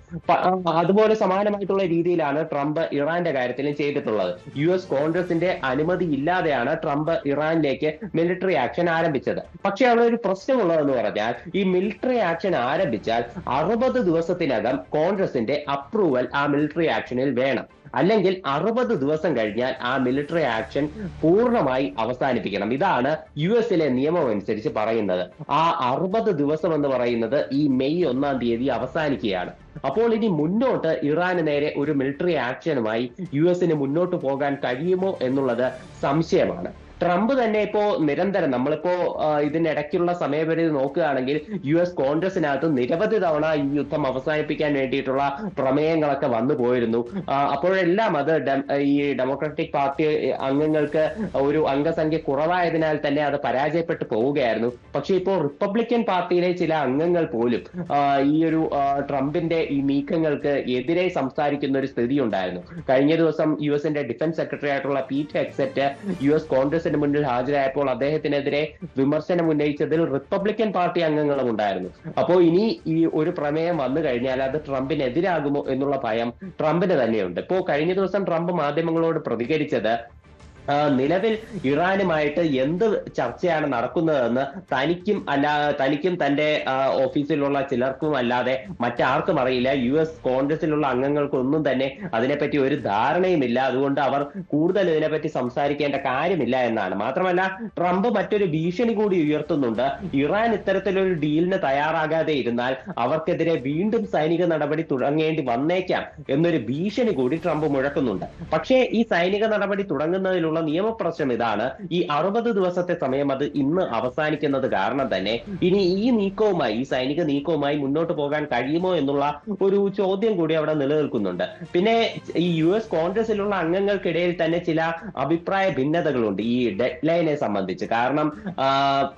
അതുപോലെ സമാനമായിട്ടുള്ള രീതിയിലാണ് ട്രംപ് ഇറാന്റെ കാര്യത്തിലും ചെയ്തിട്ടുള്ളത്. US കോൺഗ്രസിന്റെ അനുമതി ഇല്ലാതെയാണ് ട്രംപ് ഇറാനിലേക്ക് മിലിറ്ററി ആക്ഷൻ ആരംഭിച്ചത്. പക്ഷെ അവിടെ ഒരു പ്രശ്നമുള്ളതെന്ന് പറഞ്ഞാൽ ഈ മിലിറ്ററി ആക്ഷൻ ആരംഭിച്ചാൽ 60 ദിവസത്തിനകം കോൺഗ്രസിന്റെ അപ്രൂവൽ ആ മിലിറ്ററി ആക്ഷനിൽ വേണം. അല്ലെങ്കിൽ 60 ദിവസം കഴിഞ്ഞാൽ ആ മിലിറ്ററി ആക്ഷൻ പൂർണ്ണമായി അവസാനിപ്പിക്കണം. ഇതാണ് US-ലെ നിയമം അനുസരിച്ച് പറയുന്നത്. ആ 60 ദിവസം എന്ന് പറയുന്നത് ഈ മെയ് 1-ാം തീയതി അവസാനിക്കുകയാണ്. അപ്പോൾ ഇനി മുന്നോട്ട് ഇറാന് നേരെ ഒരു മിലിറ്ററി ആക്ഷനുമായി US-ന് മുന്നോട്ട് പോകാൻ കഴിയുമോ എന്നുള്ളത് സംശയമാണ്. ട്രംപ് തന്നെ ഇപ്പോ നിരന്തരം നമ്മളിപ്പോ ഇതിനിടയ്ക്കുള്ള സമയപരിധി നോക്കുകയാണെങ്കിൽ US കോൺഗ്രസിനകത്ത് നിരവധി തവണ ഈ യുദ്ധം അവസാനിപ്പിക്കാൻ വേണ്ടിയിട്ടുള്ള പ്രമേയങ്ങളൊക്കെ വന്നു പോയിരുന്നു. അപ്പോഴെല്ലാം അത് ഈ ഡെമോക്രാറ്റിക് പാർട്ടി അംഗങ്ങൾക്ക് ഒരു അംഗസംഖ്യ കുറവായതിനാൽ തന്നെ അത് പരാജയപ്പെട്ടു പോവുകയായിരുന്നു. പക്ഷെ ഇപ്പോൾ റിപ്പബ്ലിക്കൻ പാർട്ടിയിലെ ചില അംഗങ്ങൾ പോലും ഈ ഒരു ട്രംപിന്റെ ഈ നീക്കങ്ങൾക്ക് എതിരെ സംസാരിക്കുന്ന ഒരു സ്ഥിതി ഉണ്ടായിരുന്നു. കഴിഞ്ഞ ദിവസം US-ന്റെ ഡിഫൻസ് സെക്രട്ടറി ആയിട്ടുള്ള പീറ്റ് ഹെഗ്സെറ്റ് US കോൺഗ്രസ് മുന്നിൽ ഹാജരായപ്പോൾ അദ്ദേഹത്തിനെതിരെ വിമർശനം ഉന്നയിച്ചതിൽ റിപ്പബ്ലിക്കൻ പാർട്ടി അംഗങ്ങളും ഉണ്ടായിരുന്നു. അപ്പോൾ ഇനി ഈ ഒരു പ്രമേയം വന്നു കഴിഞ്ഞാൽ അത് ട്രംപിനെതിരാകുമോ എന്നുള്ള ഭയം ട്രംപിന് തന്നെയുണ്ട്. ഇപ്പോ കഴിഞ്ഞ ദിവസം ട്രംപ് മാധ്യമങ്ങളോട് പ്രതികരിച്ചത് നിലവിൽ ഇറാനുമായിട്ട് എന്ത് ചർച്ചയാണ് നടക്കുന്നതെന്ന് തനിക്കും തന്റെ ഓഫീസിലുള്ള ചിലർക്കും അല്ലാതെ മറ്റാർക്കും അറിയില്ല. US കോൺഗ്രസിലുള്ള അംഗങ്ങൾക്കൊന്നും തന്നെ അതിനെപ്പറ്റി ഒരു ധാരണയുമില്ല. അതുകൊണ്ട് അവർ കൂടുതൽ ഇതിനെപ്പറ്റി സംസാരിക്കേണ്ട കാര്യമില്ല എന്നാണ്. മാത്രമല്ല ട്രംപ് മറ്റൊരു ഭീഷണി കൂടി ഉയർത്തുന്നുണ്ട്. ഇറാൻ ഇത്തരത്തിലൊരു ഡീലിന് തയ്യാറാകാതെ ഇരുന്നാൽ അവർക്കെതിരെ വീണ്ടും സൈനിക നടപടി തുടങ്ങേണ്ടി വന്നേക്കാം എന്നൊരു ഭീഷണി കൂടി ട്രംപ് മുഴക്കുന്നുണ്ട്. പക്ഷേ ഈ സൈനിക നടപടി തുടങ്ങുന്നതിലുള്ള നിയമപ്രശ്നം ഇതാണ്. ഈ 60 ദിവസത്തെ സമയം അത് ഇന്ന് അവസാനിക്കുന്നത് കാരണം തന്നെ ഇനി ഈ സൈനിക നീക്കവുമായി മുന്നോട്ട് പോകാൻ കഴിയുമോ എന്നുള്ള ഒരു ചോദ്യം കൂടി അവിടെ നിലനിൽക്കുന്നുണ്ട്. പിന്നെ ഈ US കോൺഗ്രസിലുള്ള അംഗങ്ങൾക്കിടയിൽ തന്നെ ചില അഭിപ്രായ ഭിന്നതകളുണ്ട് ഈ ഡെഡ് ലൈനെ സംബന്ധിച്ച്. കാരണം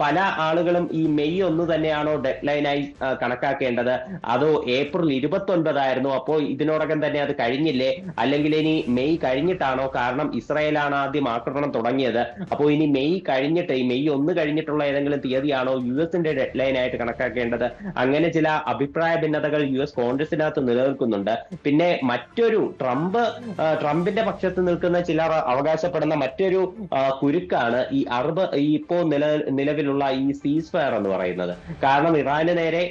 പല ആളുകളും ഈ മെയ് 1 തന്നെയാണോ ഡെഡ് ലൈനായി കണക്കാക്കേണ്ടത്, അതോ ഏപ്രിൽ 29 ആയിരുന്നു, അപ്പോൾ ഇതിനോടകം തന്നെ അത് കഴിഞ്ഞില്ലേ, അല്ലെങ്കിൽ ഇനി മെയ് കഴിഞ്ഞിട്ടാണോ? കാരണം ഇസ്രായേലാണ് ആദ്യം ആക്രമണം തുടങ്ങിയത്. അപ്പോൾ ഇനി മെയ് 1 കഴിഞ്ഞിട്ടുള്ള ഏതെങ്കിലും തീയതിയാണോ US-ന്റെ ഡെഡ് ലൈൻ ആയിട്ട് കണക്കാക്കേണ്ടത്? അങ്ങനെ ചില അഭിപ്രായ ഭിന്നതകൾ US കോൺഗ്രസിനകത്ത് നിലനിൽക്കുന്നുണ്ട്. പിന്നെ മറ്റൊരു ട്രംപിന്റെ പക്ഷത്ത് നിൽക്കുന്ന ചിലർ അവകാശപ്പെടുന്ന മറ്റൊരു കുരുക്കാണ് ഇപ്പോൾ നിലവിലുള്ള ഈ സീസ് ഫയർ എന്ന് പറയുന്നത്. കാരണം ഇറാന് നേരെ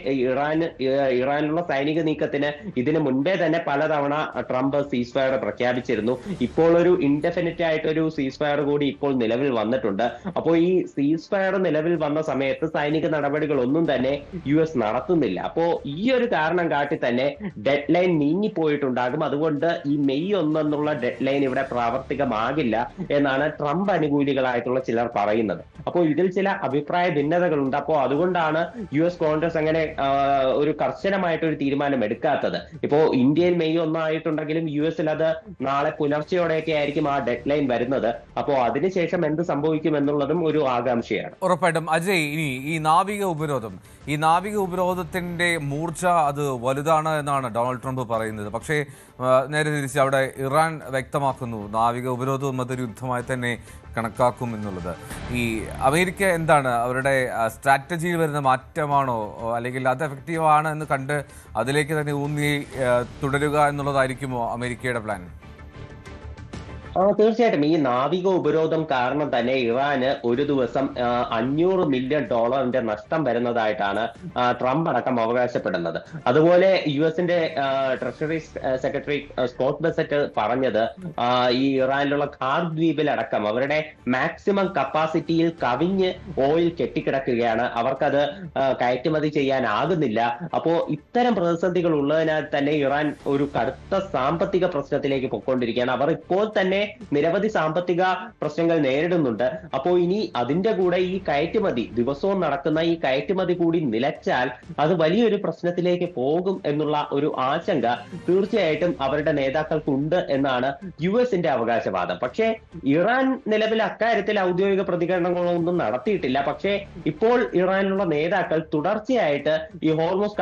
ഇറാനിലുള്ള സൈനിക നീക്കത്തിന് ഇതിനു മുൻപേ തന്നെ പലതവണ ട്രംപ് സീസ് ഫയർ പ്രഖ്യാപിച്ചിരുന്നു. ഇപ്പോൾ ഒരു ഇൻഡെഫിനിറ്റ് ആയിട്ടൊരു സീസ് ഫയർ കൂടി ഇപ്പോൾ നിലവിൽ വന്നിട്ടുണ്ട്. അപ്പോൾ ഈ സീസ് ഫയർ നിലവിൽ വന്ന സമയത്ത് സൈനിക നടപടികളൊന്നും തന്നെ US നടത്തുന്നില്ല. അപ്പോൾ ഈ ഒരു കാരണം കാട്ടി തന്നെ ഡെഡ് ലൈൻ നീങ്ങിപ്പോയിട്ടുണ്ടാകും. അതുകൊണ്ട് ഈ മെയ് 1 എന്നുള്ള ഡെഡ് ലൈൻ ഇവിടെ പ്രാവർത്തികമാകില്ല എന്നാണ് ട്രംപ് അനുകൂലികളായിട്ടുള്ള ചിലർ പറയുന്നത്. അപ്പോൾ ഇതിൽ ചില അഭിപ്രായ ഭിന്നതകളുണ്ട്. അപ്പോൾ അതുകൊണ്ടാണ് US കോൺഗ്രസ് അങ്ങനെ ഒരു കർശനമായിട്ടൊരു തീരുമാനം എടുക്കാത്തത്. ഇപ്പോ ഇന്ത്യയിൽ മെയ് 1 ആയിട്ടുണ്ടെങ്കിലും US-ൽ അത് നാളെ പുലർച്ചെയോടെയൊക്കെ ആയിരിക്കും ആ ഡെഡ് ലൈൻ വരുന്നത്. അപ്പോൾ അതിനുശേഷം എന്ത് സംഭവിക്കും എന്നുള്ളതും ഒരു ആകാംക്ഷയാണ്. ഉറപ്പായിട്ടും അജയ്, ഇനി ഈ നാവിക ഉപരോധത്തിന്റെ മൂർച്ച അത് വലുതാണ് എന്നാണ് ഡൊണാൾഡ് ട്രംപ് പറയുന്നത്. പക്ഷേ നേരെ തിരിച്ച് അവിടെ ഇറാൻ വ്യക്തമാക്കുന്നു നാവിക ഉപരോധവും അതൊരു യുദ്ധമായി തന്നെ കണക്കാക്കും എന്നുള്ളത്. ഈ അമേരിക്ക എന്താണ് അവരുടെ സ്ട്രാറ്റജിയിൽ വരുന്ന മാറ്റമാണോ, അല്ലെങ്കിൽ അത് എഫക്റ്റീവാണ് എന്ന് കണ്ട് അതിലേക്ക് തന്നെ ഊന്നി തുടരുക എന്നുള്ളതായിരിക്കുമോ അമേരിക്കയുടെ പ്ലാൻ? തീർച്ചയായിട്ടും ഈ നാവിക ഉപരോധം കാരണം തന്നെ ഇറാന് ഒരു ദിവസം $500 മില്യൺ നഷ്ടം വരുന്നതായിട്ടാണ് ട്രംപ് അടക്കം അവകാശപ്പെടുന്നത്. അതുപോലെ US-ന്റെ ട്രഷറി സെക്രട്ടറി സ്കോട്ട് ബെസറ്റ് പറഞ്ഞത് ഈ ഇറാനിലുള്ള ഖാർ ദ്വീപിലടക്കം അവരുടെ മാക്സിമം കപ്പാസിറ്റിയിൽ കവിഞ്ഞ് ഓയിൽ കെട്ടിക്കിടക്കുകയാണ്, അവർക്കത് കയറ്റുമതി ചെയ്യാനാകുന്നില്ല. അപ്പോ ഇത്തരം പ്രതിസന്ധികൾ ഉള്ളതിനാൽ തന്നെ ഇറാൻ ഒരു കടുത്ത സാമ്പത്തിക പ്രശ്നത്തിലേക്ക് പൊയ്ക്കൊണ്ടിരിക്കുകയാണ്. അവർ ഇപ്പോൾ തന്നെ തന്നെ നിരവധി സാമ്പത്തിക പ്രശ്നങ്ങൾ നേരിടുന്നുണ്ട്. അപ്പോൾ ഇനി അതിന്റെ കൂടെ ഈ കയറ്റുമതി, ദിവസവും നടക്കുന്ന ഈ കയറ്റുമതി കൂടി നിലച്ചാൽ അത് വലിയൊരു പ്രശ്നത്തിലേക്ക് പോകും എന്നുള്ള ഒരു ആശങ്ക തീർച്ചയായിട്ടും അവരുടെ നേതാക്കൾക്കുണ്ട് എന്നാണ് യുഎസിന്റെ അവകാശവാദം. പക്ഷേ ഇറാൻ നിലവിൽ അക്കാര്യത്തിൽ ഔദ്യോഗിക പ്രതികരണങ്ങളൊന്നും നടത്തിയിട്ടില്ല. പക്ഷേ ഇപ്പോൾ ഇറാനിലുള്ള നേതാക്കൾ തുടർച്ചയായിട്ട് ഈ ഹോർമുസ്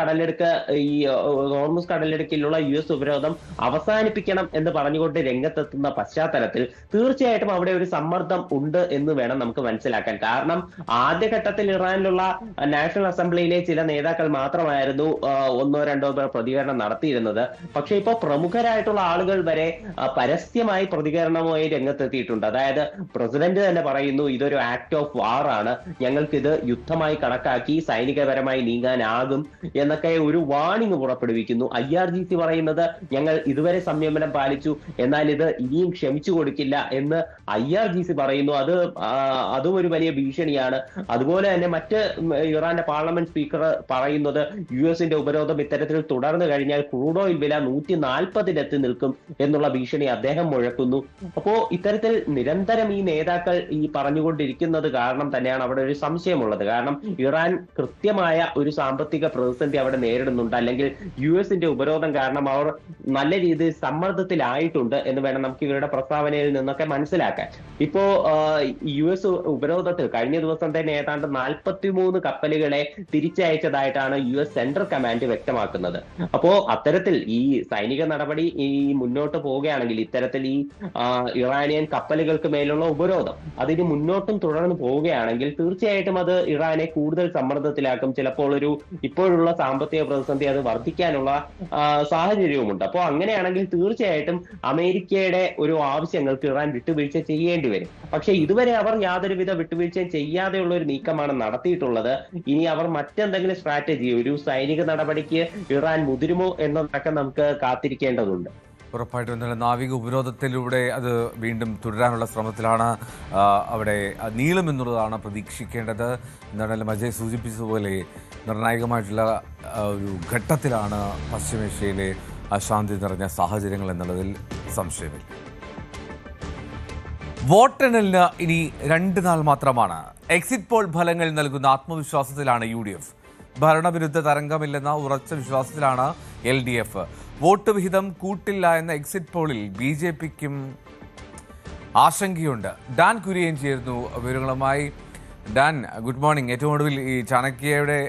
കടലിടുക്കിലുള്ള യുഎസ് ഉപരോധം അവസാനിപ്പിക്കണം എന്ന് പറഞ്ഞുകൊണ്ട് രംഗത്തെത്തുന്ന പശ്ചാത്തലത്തിൽ തീർച്ചയായിട്ടും അവിടെ ഒരു സമ്മർദ്ദം ഉണ്ട് എന്ന് വേണം നമുക്ക് മനസ്സിലാക്കാൻ. കാരണം ആദ്യഘട്ടത്തിൽ ഇറാനിലുള്ള നാഷണൽ അസംബ്ലിയിലെ ചില നേതാക്കൾ മാത്രമായിരുന്നു ഒന്നോ രണ്ടോ പേർ പ്രതികരണം നടത്തിയിരുന്നത്. പക്ഷെ ഇപ്പോൾ പ്രമുഖരായിട്ടുള്ള ആളുകൾ വരെ പരസ്യമായി പ്രതികരണവുമായി രംഗത്തെത്തിയിട്ടുണ്ട്. അതായത് പ്രസിഡന്റ് തന്നെ പറയുന്നു ഇതൊരു ആക്ട് ഓഫ് വാർ ആണ്, ഞങ്ങൾക്കിത് യുദ്ധമായി കണക്കാക്കി സൈനികപരമായി നീങ്ങാനാകും എന്നൊക്കെ ഒരു വാണിംഗ് പുറപ്പെടുവിക്കുന്നു. IRGC പറയുന്നത് ഞങ്ങൾ ഇതുവരെ സംയമനം പാലിച്ചു, എന്നാൽ ഇത് ഇനിയും ക്ഷമിച്ചു കൊടുക്കില്ല എന്ന് IRGC പറയുന്നു. അതും ഒരു വലിയ ഭീഷണിയാണ്. അതുപോലെ തന്നെ മറ്റ് ഇറാന്റെ പാർലമെന്റ് സ്പീക്കർ പറയുന്നത് യുഎസിന്റെ ഉപരോധം ഇത്തരത്തിൽ തുടർന്നു കഴിഞ്ഞാൽ ക്രൂഡ് ഓയിൽ വില 140 നിൽക്കും എന്നുള്ള ഭീഷണി അദ്ദേഹം മുഴക്കുന്നു. അപ്പോ ഇത്തരത്തിൽ നിരന്തരം ഈ നേതാക്കൾ ഈ പറഞ്ഞുകൊണ്ടിരിക്കുന്നത് കാരണം തന്നെയാണ് അവിടെ ഒരു സംശയമുള്ളത്. കാരണം ഇറാൻ കൃത്യമായ ഒരു സാമ്പത്തിക പ്രതിസന്ധി അവിടെ നേരിടുന്നുണ്ട്, അല്ലെങ്കിൽ യുഎസിന്റെ ഉപരോധം കാരണം അവർ നല്ല രീതിയിൽ സമ്മർദ്ദത്തിലായിട്ടുണ്ട് എന്ന് വേണം നമുക്ക് ഇവരുടെ പ്രസ്താവനയിൽ നിന്നൊക്കെ മനസ്സിലാക്കാൻ. ഇപ്പോ US ഉപരോധത്തിൽ കഴിഞ്ഞ ദിവസം തന്നെ ഏതാണ്ട് 43 കപ്പലുകളെ തിരിച്ചയച്ചതായിട്ടാണ് US സെൻട്രൽ കമാൻഡ് വ്യക്തമാക്കുന്നത്. അപ്പോ അത്തരത്തിൽ ഈ സൈനിക നടപടി ഈ മുന്നോട്ട് പോവുകയാണെങ്കിൽ, ഇത്തരത്തിൽ ഈ ഇറാനിയൻ കപ്പലുകൾക്ക് മേലുള്ള ഉപരോധം അതിന് മുന്നോട്ടും തുടർന്ന് പോവുകയാണെങ്കിൽ തീർച്ചയായിട്ടും അത് ഇറാനെ കൂടുതൽ സമ്മർദ്ദത്തിലാക്കും. ചിലപ്പോൾ ഇപ്പോഴുള്ള സാമ്പത്തിക പ്രതിസന്ധി അത് വർദ്ധിക്കാനുള്ള സാഹചര്യവുമുണ്ട്. അപ്പോൾ അങ്ങനെയാണെങ്കിൽ തീർച്ചയായിട്ടും അമേരിക്കയുടെ ഒരു ആവശ്യങ്ങൾക്ക് ഇറാൻ വിട്ടുവീഴ്ച ചെയ്യേണ്ടി വരും. പക്ഷെ ഇതുവരെ അവർ യാതൊരുവിധ വിട്ടുവീഴ്ചയും ചെയ്യാതെയുള്ള ഒരു നീക്കമാണ് നടത്തിയിട്ടുള്ളത്. ഇനി അവർ മറ്റെന്തെങ്കിലും സ്ട്രാറ്റജി, ഒരു സൈനിക നടപടിക്ക് ഇറാൻ മുതിരുമോ എന്നതൊക്കെ നമുക്ക് കാത്തിരിക്കേണ്ടതുണ്ട്. ഉറപ്പായിട്ടും നാവിക ഉപരോധത്തിലൂടെ അത് വീണ്ടും തുടരാനുള്ള ശ്രമത്തിലാണ് അവിടെ നീളുമെന്നുള്ളതാണ് പ്രതീക്ഷിക്കേണ്ടത്. എന്തായാലും അജയ് സൂചിപ്പിച്ചതുപോലെ നിർണായകമായിട്ടുള്ള ഒരു ഘട്ടത്തിലാണ് പശ്ചിമേഷ്യയിലെ അശാന്തി നിറഞ്ഞ സാഹചര്യങ്ങൾ എന്നുള്ളതിൽ സംശയമില്ല. വോട്ടെണ്ണലിന് ഇനി 2 നാൾ മാത്രമാണ്. എക്സിറ്റ് പോൾ ഫലങ്ങൾ നൽകുന്ന ആത്മവിശ്വാസത്തിലാണ് UDF. ഭരണവിരുദ്ധ തരംഗമില്ലെന്ന ഉറച്ച വിശ്വാസത്തിലാണ് LDF. വോട്ട് വിഹിതം കൂട്ടില്ല എന്ന എക്സിറ്റ് പോളിൽ BJPക്കും ആശങ്കയുണ്ട്. ഡാൻ കുര്യൻ ചേരുന്നു വിവരങ്ങളുമായി. Dan, good morning. ഏറ്റവും ഒടുവിൽ ഈ ചാണക്യയുടെ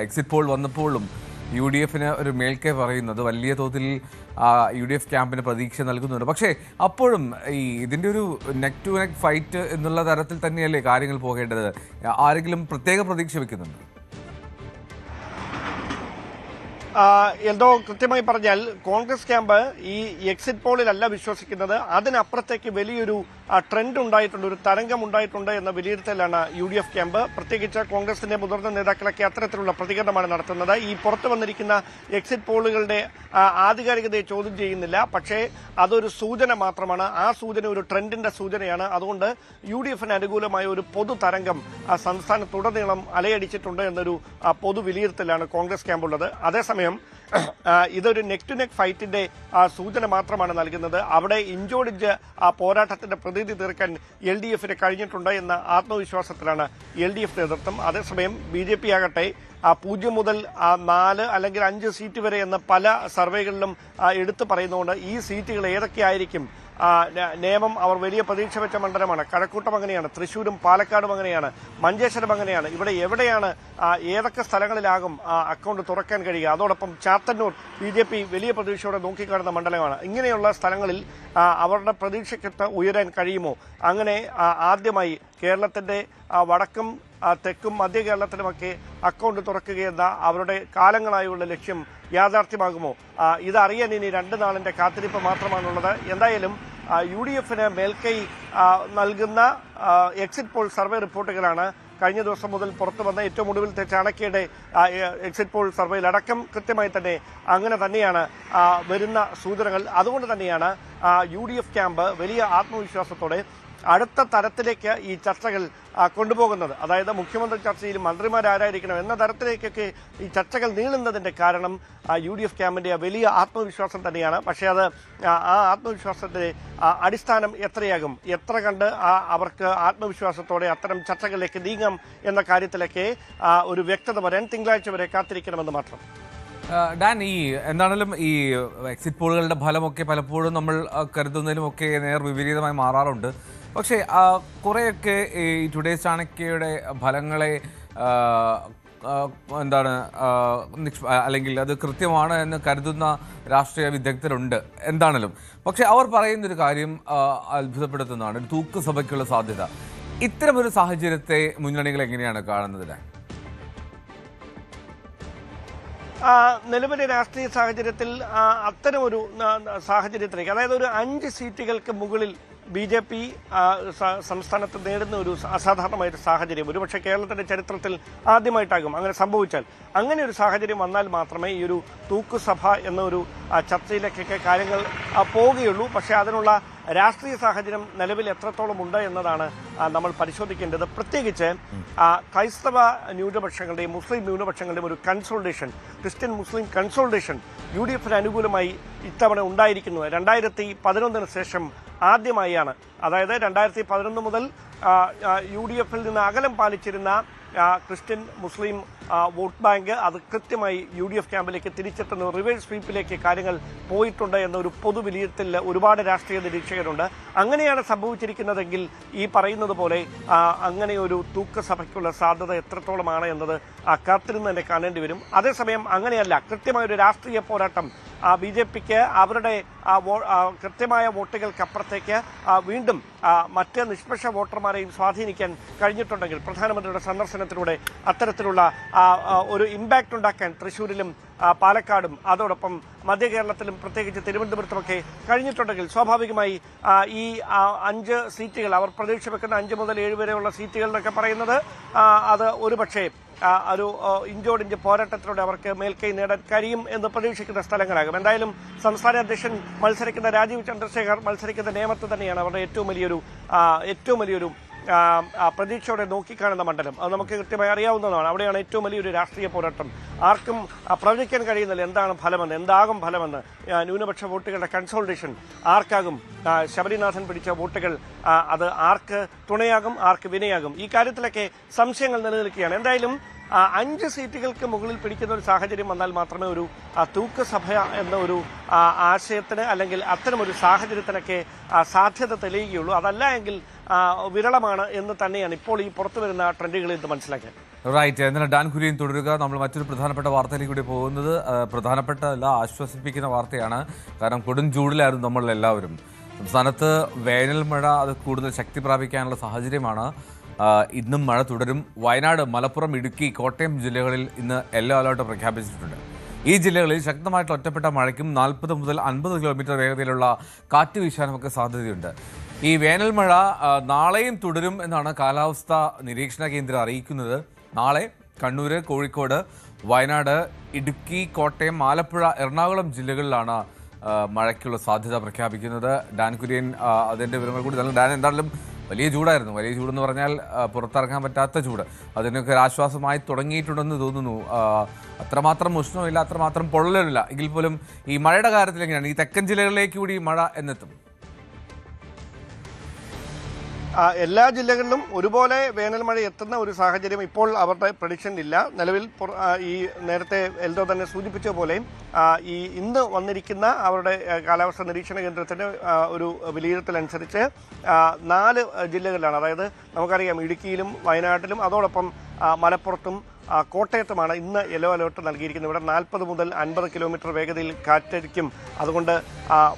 എക്സിറ്റ് പോൾ വന്നപ്പോഴും UDFന് ഒരു മേൽക്കൈ പറയുന്നത് വലിയ തോതിൽ UDF ക്യാമ്പിന് പ്രതീക്ഷ നൽകുന്നുണ്ട്. പക്ഷേ അപ്പോഴും ഇതിൻ്റെ ഒരു നെക്ക് ടു നെക്ക് ഫൈറ്റ് എന്നുള്ള തരത്തിൽ തന്നെയല്ലേ കാര്യങ്ങൾ പോകേണ്ടത്? ആരെങ്കിലും പ്രത്യേക പ്രതീക്ഷ വെക്കുന്നുണ്ട്? എന്തോ കൃത്യമായി പറഞ്ഞാൽ കോൺഗ്രസ് ക്യാമ്പ് ഈ എക്സിറ്റ് പോളിലല്ല വിശ്വസിക്കുന്നത്. അതിനപ്പുറത്തേക്ക് വലിയൊരു ട്രെൻഡ് ഉണ്ടായിട്ടുണ്ട്, ഒരു തരംഗം ഉണ്ടായിട്ടുണ്ട് എന്ന വിലയിരുത്തലാണ് UDF ക്യാമ്പ്. പ്രത്യേകിച്ച് കോൺഗ്രസിന്റെ മുതിർന്ന നേതാക്കളൊക്കെ അത്തരത്തിലുള്ള പ്രതികരണമാണ് നടത്തുന്നത്. ഈ പുറത്തു വന്നിരിക്കുന്ന എക്സിറ്റ് പോളുകളുടെ ആധികാരികതയെ ചോദ്യം ചെയ്യുന്നില്ല, പക്ഷേ അതൊരു സൂചന മാത്രമാണ്. ആ സൂചന ഒരു ട്രെൻഡിന്റെ സൂചനയാണ്. അതുകൊണ്ട് UDFന് അനുകൂലമായ ഒരു പൊതു തരംഗം സംസ്ഥാനത്തുടനീളം അലയടിച്ചിട്ടുണ്ട് എന്നൊരു പൊതു വിലയിരുത്തലാണ് കോൺഗ്രസ് ക്യാമ്പുള്ളത്. അതേസമയം ഇതൊരു നെക്ക് ടു നെക്ക് ഫൈറ്റിന്റെ സൂചന മാത്രമാണ് നൽകുന്നത്. അവിടെ ഇഞ്ചോടിഞ്ച് പോരാട്ടത്തിന്റെ പ്രതീതി തീർക്കാൻ LDFന് കഴിഞ്ഞിട്ടുണ്ട് എന്ന ആത്മവിശ്വാസത്തിലാണ് LDF നേതൃത്വം. അതേസമയം BJP ആകട്ടെ 0 മുതൽ 4 അല്ലെങ്കിൽ 5 സീറ്റ് വരെ എന്ന് പല സർവേകളിലും എടുത്തു പറയുന്നതുകൊണ്ട് ഈ സീറ്റുകൾ ഏതൊക്കെയായിരിക്കും നിയമം അവർ വലിയ പ്രതീക്ഷ വെച്ച മണ്ഡലമാണ്. കഴക്കൂട്ടം അങ്ങനെയാണ്, തൃശ്ശൂരും പാലക്കാടും അങ്ങനെയാണ്, മഞ്ചേശ്വരം അങ്ങനെയാണ്. ഇവിടെ എവിടെയാണ് ഏതൊക്കെ സ്ഥലങ്ങളിലാകും അക്കൗണ്ട് തുറക്കാൻ കഴിയുക? അതോടൊപ്പം ചാത്തന്നൂർ BJP വലിയ പ്രതീക്ഷയോടെ നോക്കിക്കാണുന്ന മണ്ഡലമാണ്. ഇങ്ങനെയുള്ള സ്ഥലങ്ങളിൽ അവരുടെ പ്രതീക്ഷയ്ക്കൊത്ത് ഉയരാൻ കഴിയുമോ? അങ്ങനെ ആദ്യമായി കേരളത്തിന്റെ വടക്കും തെക്കും മധ്യ കേരളത്തിലുമൊക്കെ അക്കൗണ്ട് തുറക്കുകയെന്ന അവരുടെ കാലങ്ങളായുള്ള ലക്ഷ്യം യാഥാർത്ഥ്യമാകുമോ? ഇതറിയാൻ ഇനി 2 നാളിന്റെ കാത്തിരിപ്പ് മാത്രമാണുള്ളത്. എന്തായാലും UDFന് മേൽക്കൈ നൽകുന്ന എക്സിറ്റ് പോൾ സർവേ റിപ്പോർട്ടുകളാണ് കഴിഞ്ഞ ദിവസം മുതൽ പുറത്തു വന്ന ഏറ്റവും ഒടുവിലത്തെ ചാണക്യയുടെ എക്സിറ്റ് പോൾ സർവേയിലടക്കം കൃത്യമായി തന്നെ അങ്ങനെ തന്നെയാണ് വരുന്ന സൂചനകൾ. അതുകൊണ്ട് തന്നെയാണ് UDF ക്യാമ്പ് വലിയ ആത്മവിശ്വാസത്തോടെ അടുത്ത തരത്തിലേക്ക് ഈ ചർച്ചകൾ കൊണ്ടുപോകുന്നത്. അതായത് മുഖ്യമന്ത്രി ചർച്ചയിൽ മന്ത്രിമാരാരായിരിക്കണം എന്ന തരത്തിലേക്കൊക്കെ ഈ ചർച്ചകൾ നീളുന്നതിന്റെ കാരണം UDF ക്യാമ്പിന്റെ വലിയ ആത്മവിശ്വാസം തന്നെയാണ്. പക്ഷേ അത് ആ ആത്മവിശ്വാസത്തിന്റെ അടിസ്ഥാനം എത്രയാകും, എത്ര കണ്ട് അവർക്ക് ആത്മവിശ്വാസത്തോടെ അത്തരം ചർച്ചകളിലേക്ക് നീങ്ങാം എന്ന കാര്യത്തിലേക്ക് ഒരു വ്യക്തത വരാൻ തിങ്കളാഴ്ച വരെ കാത്തിരിക്കണമെന്ന് മാത്രം. ഡാൻ, ഈ എന്താണെങ്കിലും ഈ എക്സിറ്റ് പോളുകളുടെ ഫലമൊക്കെ പലപ്പോഴും നമ്മൾ കരുതുന്നതിലുമൊക്കെ നേർവിപരീതമായി മാറാറുണ്ട്. പക്ഷേ കുറേയൊക്കെ ഈ ടുഡേ ചാണക്യയുടെ ഫലങ്ങളെ എന്താണ് അല്ലെങ്കിൽ അത് കൃത്യമാണ് എന്ന് കരുതുന്ന രാഷ്ട്രീയ വിദഗ്ധരുണ്ട് എന്താണേലും. പക്ഷെ അവർ പറയുന്നൊരു കാര്യം അത്ഭുതപ്പെടുത്തുന്നതാണ്, ഒരു തൂക്കുസഭയ്ക്കുള്ള സാധ്യത. ഇത്തരമൊരു സാഹചര്യത്തെ മുന്നണികൾ എങ്ങനെയാണ് കാണുന്നത്? നിലവിലെ രാഷ്ട്രീയ സാഹചര്യത്തിൽ അത്തരമൊരു സാഹചര്യത്തിലേക്ക്, അതായത് ഒരു 5 സീറ്റുകൾക്ക് മുകളിൽ BJP സംസ്ഥാനത്ത് നേടുന്ന ഒരു അസാധാരണമായൊരു സാഹചര്യം ഒരുപക്ഷെ കേരളത്തിന്റെ ചരിത്രത്തിൽ ആദ്യമായിട്ടാകും അങ്ങനെ സംഭവിച്ചാൽ. അങ്ങനെ ഒരു സാഹചര്യം വന്നാൽ മാത്രമേ ഈ ഒരു തൂക്കുസഭ എന്ന ഒരു ചർച്ചയിലേക്കൊക്കെ കാര്യങ്ങൾ പോവുകയുള്ളൂ. പക്ഷേ അതിനുള്ള രാഷ്ട്രീയ സാഹചര്യം നിലവിൽ എത്രത്തോളം ഉണ്ട് എന്നതാണ് നമ്മൾ പരിശോധിക്കേണ്ടത്. പ്രത്യേകിച്ച് ക്രൈസ്തവ ന്യൂനപക്ഷങ്ങളുടെയും മുസ്ലിം ന്യൂനപക്ഷങ്ങളുടെയും ഒരു കൺസോൾട്ടേഷൻ, ക്രിസ്ത്യൻ മുസ്ലിം കൺസോൾട്ടേഷൻ UDFന് അനുകൂലമായി ഇത്തവണ ഉണ്ടായിരിക്കുന്നു. 2011 ശേഷം ആദ്യമായാണ്. അതായത് 2011 മുതൽ UDFിൽ നിന്ന് അകലം പാലിച്ചിരുന്ന ക്രിസ്ത്യൻ മുസ്ലിം വോട്ട് ബാങ്ക് അത് കൃത്യമായി UDF ക്യാമ്പിലേക്ക് തിരിച്ചെത്തുന്ന റിവേഴ്സ് സ്വീപ്പിലേക്ക് കാര്യങ്ങൾ പോയിട്ടുണ്ട് എന്നൊരു പൊതു വിലയിരുത്തൽ ഒരുപാട് രാഷ്ട്രീയ നിരീക്ഷകരുണ്ട്. അങ്ങനെയാണ് സംഭവിച്ചിരിക്കുന്നതെങ്കിൽ ഈ പറയുന്നത് പോലെ അങ്ങനെ ഒരു തൂക്കസഭയ്ക്കുള്ള സാധ്യത എത്രത്തോളമാണ് എന്നത് കാത്തിരുന്ന് തന്നെ കാണേണ്ടി വരും. അതേസമയം അങ്ങനെയല്ല, കൃത്യമായൊരു രാഷ്ട്രീയ പോരാട്ടം BJPക്ക് അവരുടെ കൃത്യമായ വോട്ടുകൾക്കപ്പുറത്തേക്ക് വീണ്ടും മറ്റ് നിഷ്പക്ഷ വോട്ടർമാരെയും സ്വാധീനിക്കാൻ കഴിഞ്ഞിട്ടുണ്ടെങ്കിൽ പ്രധാനമന്ത്രിയുടെ സന്ദർശനത്തിലൂടെ അത്തരത്തിലുള്ള ഒരു ഇമ്പാക്റ്റ് ഉണ്ടാക്കാൻ തൃശ്ശൂരിലും പാലക്കാടും അതോടൊപ്പം മധ്യ കേരളത്തിലും പ്രത്യേകിച്ച് തിരുവനന്തപുരത്തുമൊക്കെ കഴിഞ്ഞിട്ടുണ്ടെങ്കിൽ സ്വാഭാവികമായി ഈ 5 സീറ്റുകൾ അവർ പ്രതീക്ഷ വെക്കുന്ന 5 മുതൽ 7 വരെയുള്ള സീറ്റുകൾ എന്നൊക്കെ പറയുന്നത് അത് ഒരുപക്ഷെ ഒരു ഇഞ്ചോടിഞ്ച് പോരാട്ടത്തിലൂടെ അവർക്ക് മേൽക്കൈ നേടാൻ കഴിയും എന്ന് പ്രതീക്ഷിക്കുന്ന സ്ഥലങ്ങളാകും. എന്തായാലും സംസ്ഥാന അധ്യക്ഷൻ മത്സരിക്കുന്ന രാജീവ് ചന്ദ്രശേഖർ മത്സരിക്കുന്ന നേമത്ത് തന്നെയാണ് അവരുടെ ഏറ്റവും വലിയൊരു പ്രതീക്ഷയോടെ നോക്കിക്കാണുന്ന മണ്ഡലം. അത് നമുക്ക് കൃത്യമായി അറിയാവുന്നതാണ്. അവിടെയാണ് ഏറ്റവും വലിയൊരു രാഷ്ട്രീയ പോരാട്ടം. ആർക്കും പ്രവചിക്കാൻ കഴിയുന്നില്ല എന്താണ് ഫലമെന്ന്, എന്താകും ഫലമെന്ന്. ന്യൂനപക്ഷ വോട്ടുകളുടെ കൺസോൾട്ടേഷൻ ആർക്കാകും, ശബരിനാഥൻ പിടിച്ച വോട്ടുകൾ അത് ആർക്ക് തുണയാകും, ആർക്ക് വിനയാകും, ഈ കാര്യത്തിലൊക്കെ സംശയങ്ങൾ നിലനിൽക്കുകയാണ്. എന്തായാലും 5 സീറ്റുകൾക്ക് മുകളിൽ പിടിക്കുന്ന ഒരു സാഹചര്യം വന്നാൽ മാത്രമേ ഒരു തൂക്കസഭ എന്ന ഒരു ആശയത്തിന് അല്ലെങ്കിൽ അത്തരമൊരു സാഹചര്യത്തിനൊക്കെ സാധ്യത തെളിയുകയുള്ളൂ. അതല്ല എങ്കിൽ വിരളമാണ് എന്ന് തന്നെയാണ് ഇപ്പോൾ ഈ പുറത്തു വരുന്ന ട്രെൻഡുകളിൽ നിന്ന് മനസ്സിലാക്കാൻ. റൈറ്റ്. എന്നാൽ ഡാൻ കുര്യൻ തുടരുക. നമ്മൾ മറ്റൊരു പ്രധാനപ്പെട്ട വാർത്തയിലേക്ക് കൂടി പോകുന്നത് പ്രധാനപ്പെട്ട ആശ്വസിപ്പിക്കുന്ന വാർത്തയാണ്. കാരണം കൊടും ചൂടിലായിരുന്നു നമ്മളെല്ലാവരും. സംസ്ഥാനത്ത് വേനൽ മഴ അത് കൂടുതൽ ശക്തി പ്രാപിക്കാനുള്ള സാഹചര്യമാണ്. ഇന്നും മഴ തുടരും. വയനാട്, മലപ്പുറം, ഇടുക്കി, കോട്ടയം ജില്ലകളിൽ ഇന്ന് യെല്ലോ അലർട്ട് പ്രഖ്യാപിച്ചിട്ടുണ്ട്. ഈ ജില്ലകളിൽ ശക്തമായിട്ടുള്ള ഒറ്റപ്പെട്ട മഴയ്ക്കും 40 മുതൽ 50 കിലോമീറ്റർ വേഗതയിലുള്ള കാറ്റ് വീശാനുമൊക്കെ സാധ്യതയുണ്ട്. ഈ വേനൽ മഴ നാളെയും തുടരും എന്നാണ് കാലാവസ്ഥാ നിരീക്ഷണ കേന്ദ്രം അറിയിക്കുന്നത്. നാളെ കണ്ണൂർ, കോഴിക്കോട്, വയനാട്, ഇടുക്കി, കോട്ടയം, ആലപ്പുഴ, എറണാകുളം ജില്ലകളിലാണ് മഴയ്ക്കുള്ള സാധ്യത പ്രഖ്യാപിക്കുന്നത്. ഡാൻ കുര്യൻ അതിൻ്റെ വിവരങ്ങൾ കൂടി നൽകും. ഡാൻ, എന്തായാലും വലിയ ചൂടായിരുന്നു. വലിയ ചൂടെന്ന് പറഞ്ഞാൽ പുറത്തിറങ്ങാൻ പറ്റാത്ത ചൂട്. അതിനൊക്കെ ഒരു ആശ്വാസമായി തുടങ്ങിയിട്ടുണ്ടെന്ന് തോന്നുന്നു. അത്രമാത്രം ഉഷ്ണമില്ല, അത്രമാത്രം പൊള്ളലുമില്ല. എങ്കിൽ പോലും ഈ മഴയുടെ കാര്യത്തിൽ എങ്ങനെയാണ് ഈ തെക്കൻ ജില്ലകളിലേക്ക് കൂടി മഴ എന്നെത്തും? എല്ലാ ജില്ലകളിലും ഒരുപോലെ വേനൽ മഴ എത്തുന്ന ഒരു സാഹചര്യം ഇപ്പോൾ അവരുടെ പ്രഡിക്ഷൻ ഇല്ല. നിലവിൽ ഈ നേരത്തെ എൽദോ തന്നെ സൂചിപ്പിച്ച പോലെ ഈ ഇന്ന് വന്നിരിക്കുന്ന അവരുടെ കാലാവസ്ഥാ നിരീക്ഷണ കേന്ദ്രത്തിന്റെ ഒരു വിലയിരുത്തലനുസരിച്ച് 4 ജില്ലകളിലാണ്, അതായത് നമുക്കറിയാം ഇടുക്കിയിലും വയനാട്ടിലും അതോടൊപ്പം മലപ്പുറത്തും കോട്ടയത്തുമാണ് ഇന്ന് യെല്ലോ അലേർട്ട് നൽകിയിരിക്കുന്നത്. ഇവിടെ 40 മുതൽ 50 കിലോമീറ്റർ വേഗതയിൽ കാറ്റായിരിക്കും. അതുകൊണ്ട്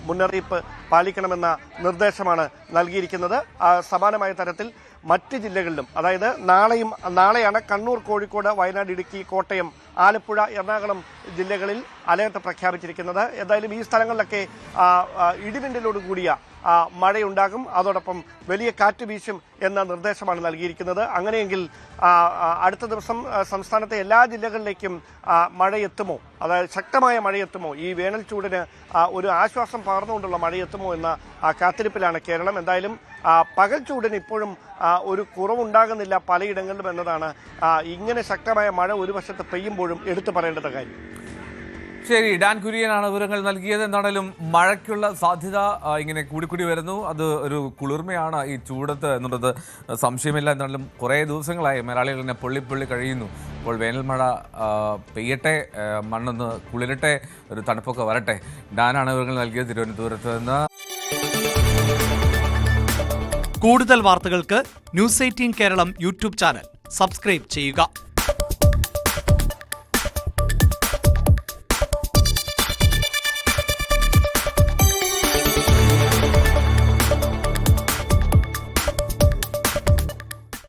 മുന്നറിയിപ്പ് പാലിക്കണമെന്ന നിർദ്ദേശമാണ് നൽകിയിരിക്കുന്നത്. സമാനമായ തരത്തിൽ മറ്റ് ജില്ലകളിലും, അതായത് നാളെയാണ് കണ്ണൂർ, കോഴിക്കോട്, വയനാട്, ഇടുക്കി, കോട്ടയം, ആലപ്പുഴ, എറണാകുളം ജില്ലകളിൽ അലേർട്ട് പ്രഖ്യാപിച്ചിരിക്കുന്നത്. എന്തായാലും ഈ സ്ഥലങ്ങളിലൊക്കെ ഇടിമിന്നലോട് കൂടിയ മഴയുണ്ടാകും, അതോടൊപ്പം വലിയ കാറ്റ് വീശും എന്ന നിർദ്ദേശമാണ് നൽകിയിരിക്കുന്നത്. അങ്ങനെയെങ്കിൽ അടുത്ത ദിവസം സംസ്ഥാനത്തെ എല്ലാ ജില്ലകളിലേക്കും മഴയെത്തുമോ, അതായത് ശക്തമായ മഴയെത്തുമോ, ഈ വേനൽ ചൂടിന് ഒരു ആശ്വാസം പകർന്നുകൊണ്ടുള്ള മഴയെത്തുമോ എന്ന കാത്തിരിപ്പിലാണ് കേരളം. എന്തായാലും പകൽ ചൂടിന് ഇപ്പോഴും ഒരു കുറവുണ്ടാകുന്നില്ല പലയിടങ്ങളിലും എന്നതാണ് ഇങ്ങനെ ശക്തമായ മഴ ഒരു വശത്ത് പെയ്യുമ്പോഴും എടുത്തു പറയേണ്ടത് കാര്യം. ശരി, ഡാൻ കുര്യനാണ് വിവരങ്ങൾ നൽകിയത്. എന്താണേലും മഴയ്ക്കുള്ള സാധ്യത ഇങ്ങനെ കൂടിക്കൂടി വരുന്നു. അത് ഒരു കുളിർമയാണ് ഈ ചൂടത്ത് എന്നുള്ളത് സംശയമില്ല. എന്നാലും കുറേ ദിവസങ്ങളായി മലയാളികൾ തന്നെ പൊള്ളി കഴിയുന്നു. ഇപ്പോൾ വേനൽ മഴ പെയ്യട്ടെ, മണ്ണൊന്ന് കുളിരട്ടെ, ഒരു തണുപ്പൊക്കെ വരട്ടെ. ഡാനാണ് വിവരങ്ങൾ നൽകിയത് തിരുവനന്തപുരത്ത് നിന്ന്. കൂടുതൽ വാർത്തകൾക്ക് news 18 Keralam YouTube channel subscribe ചെയ്യുക.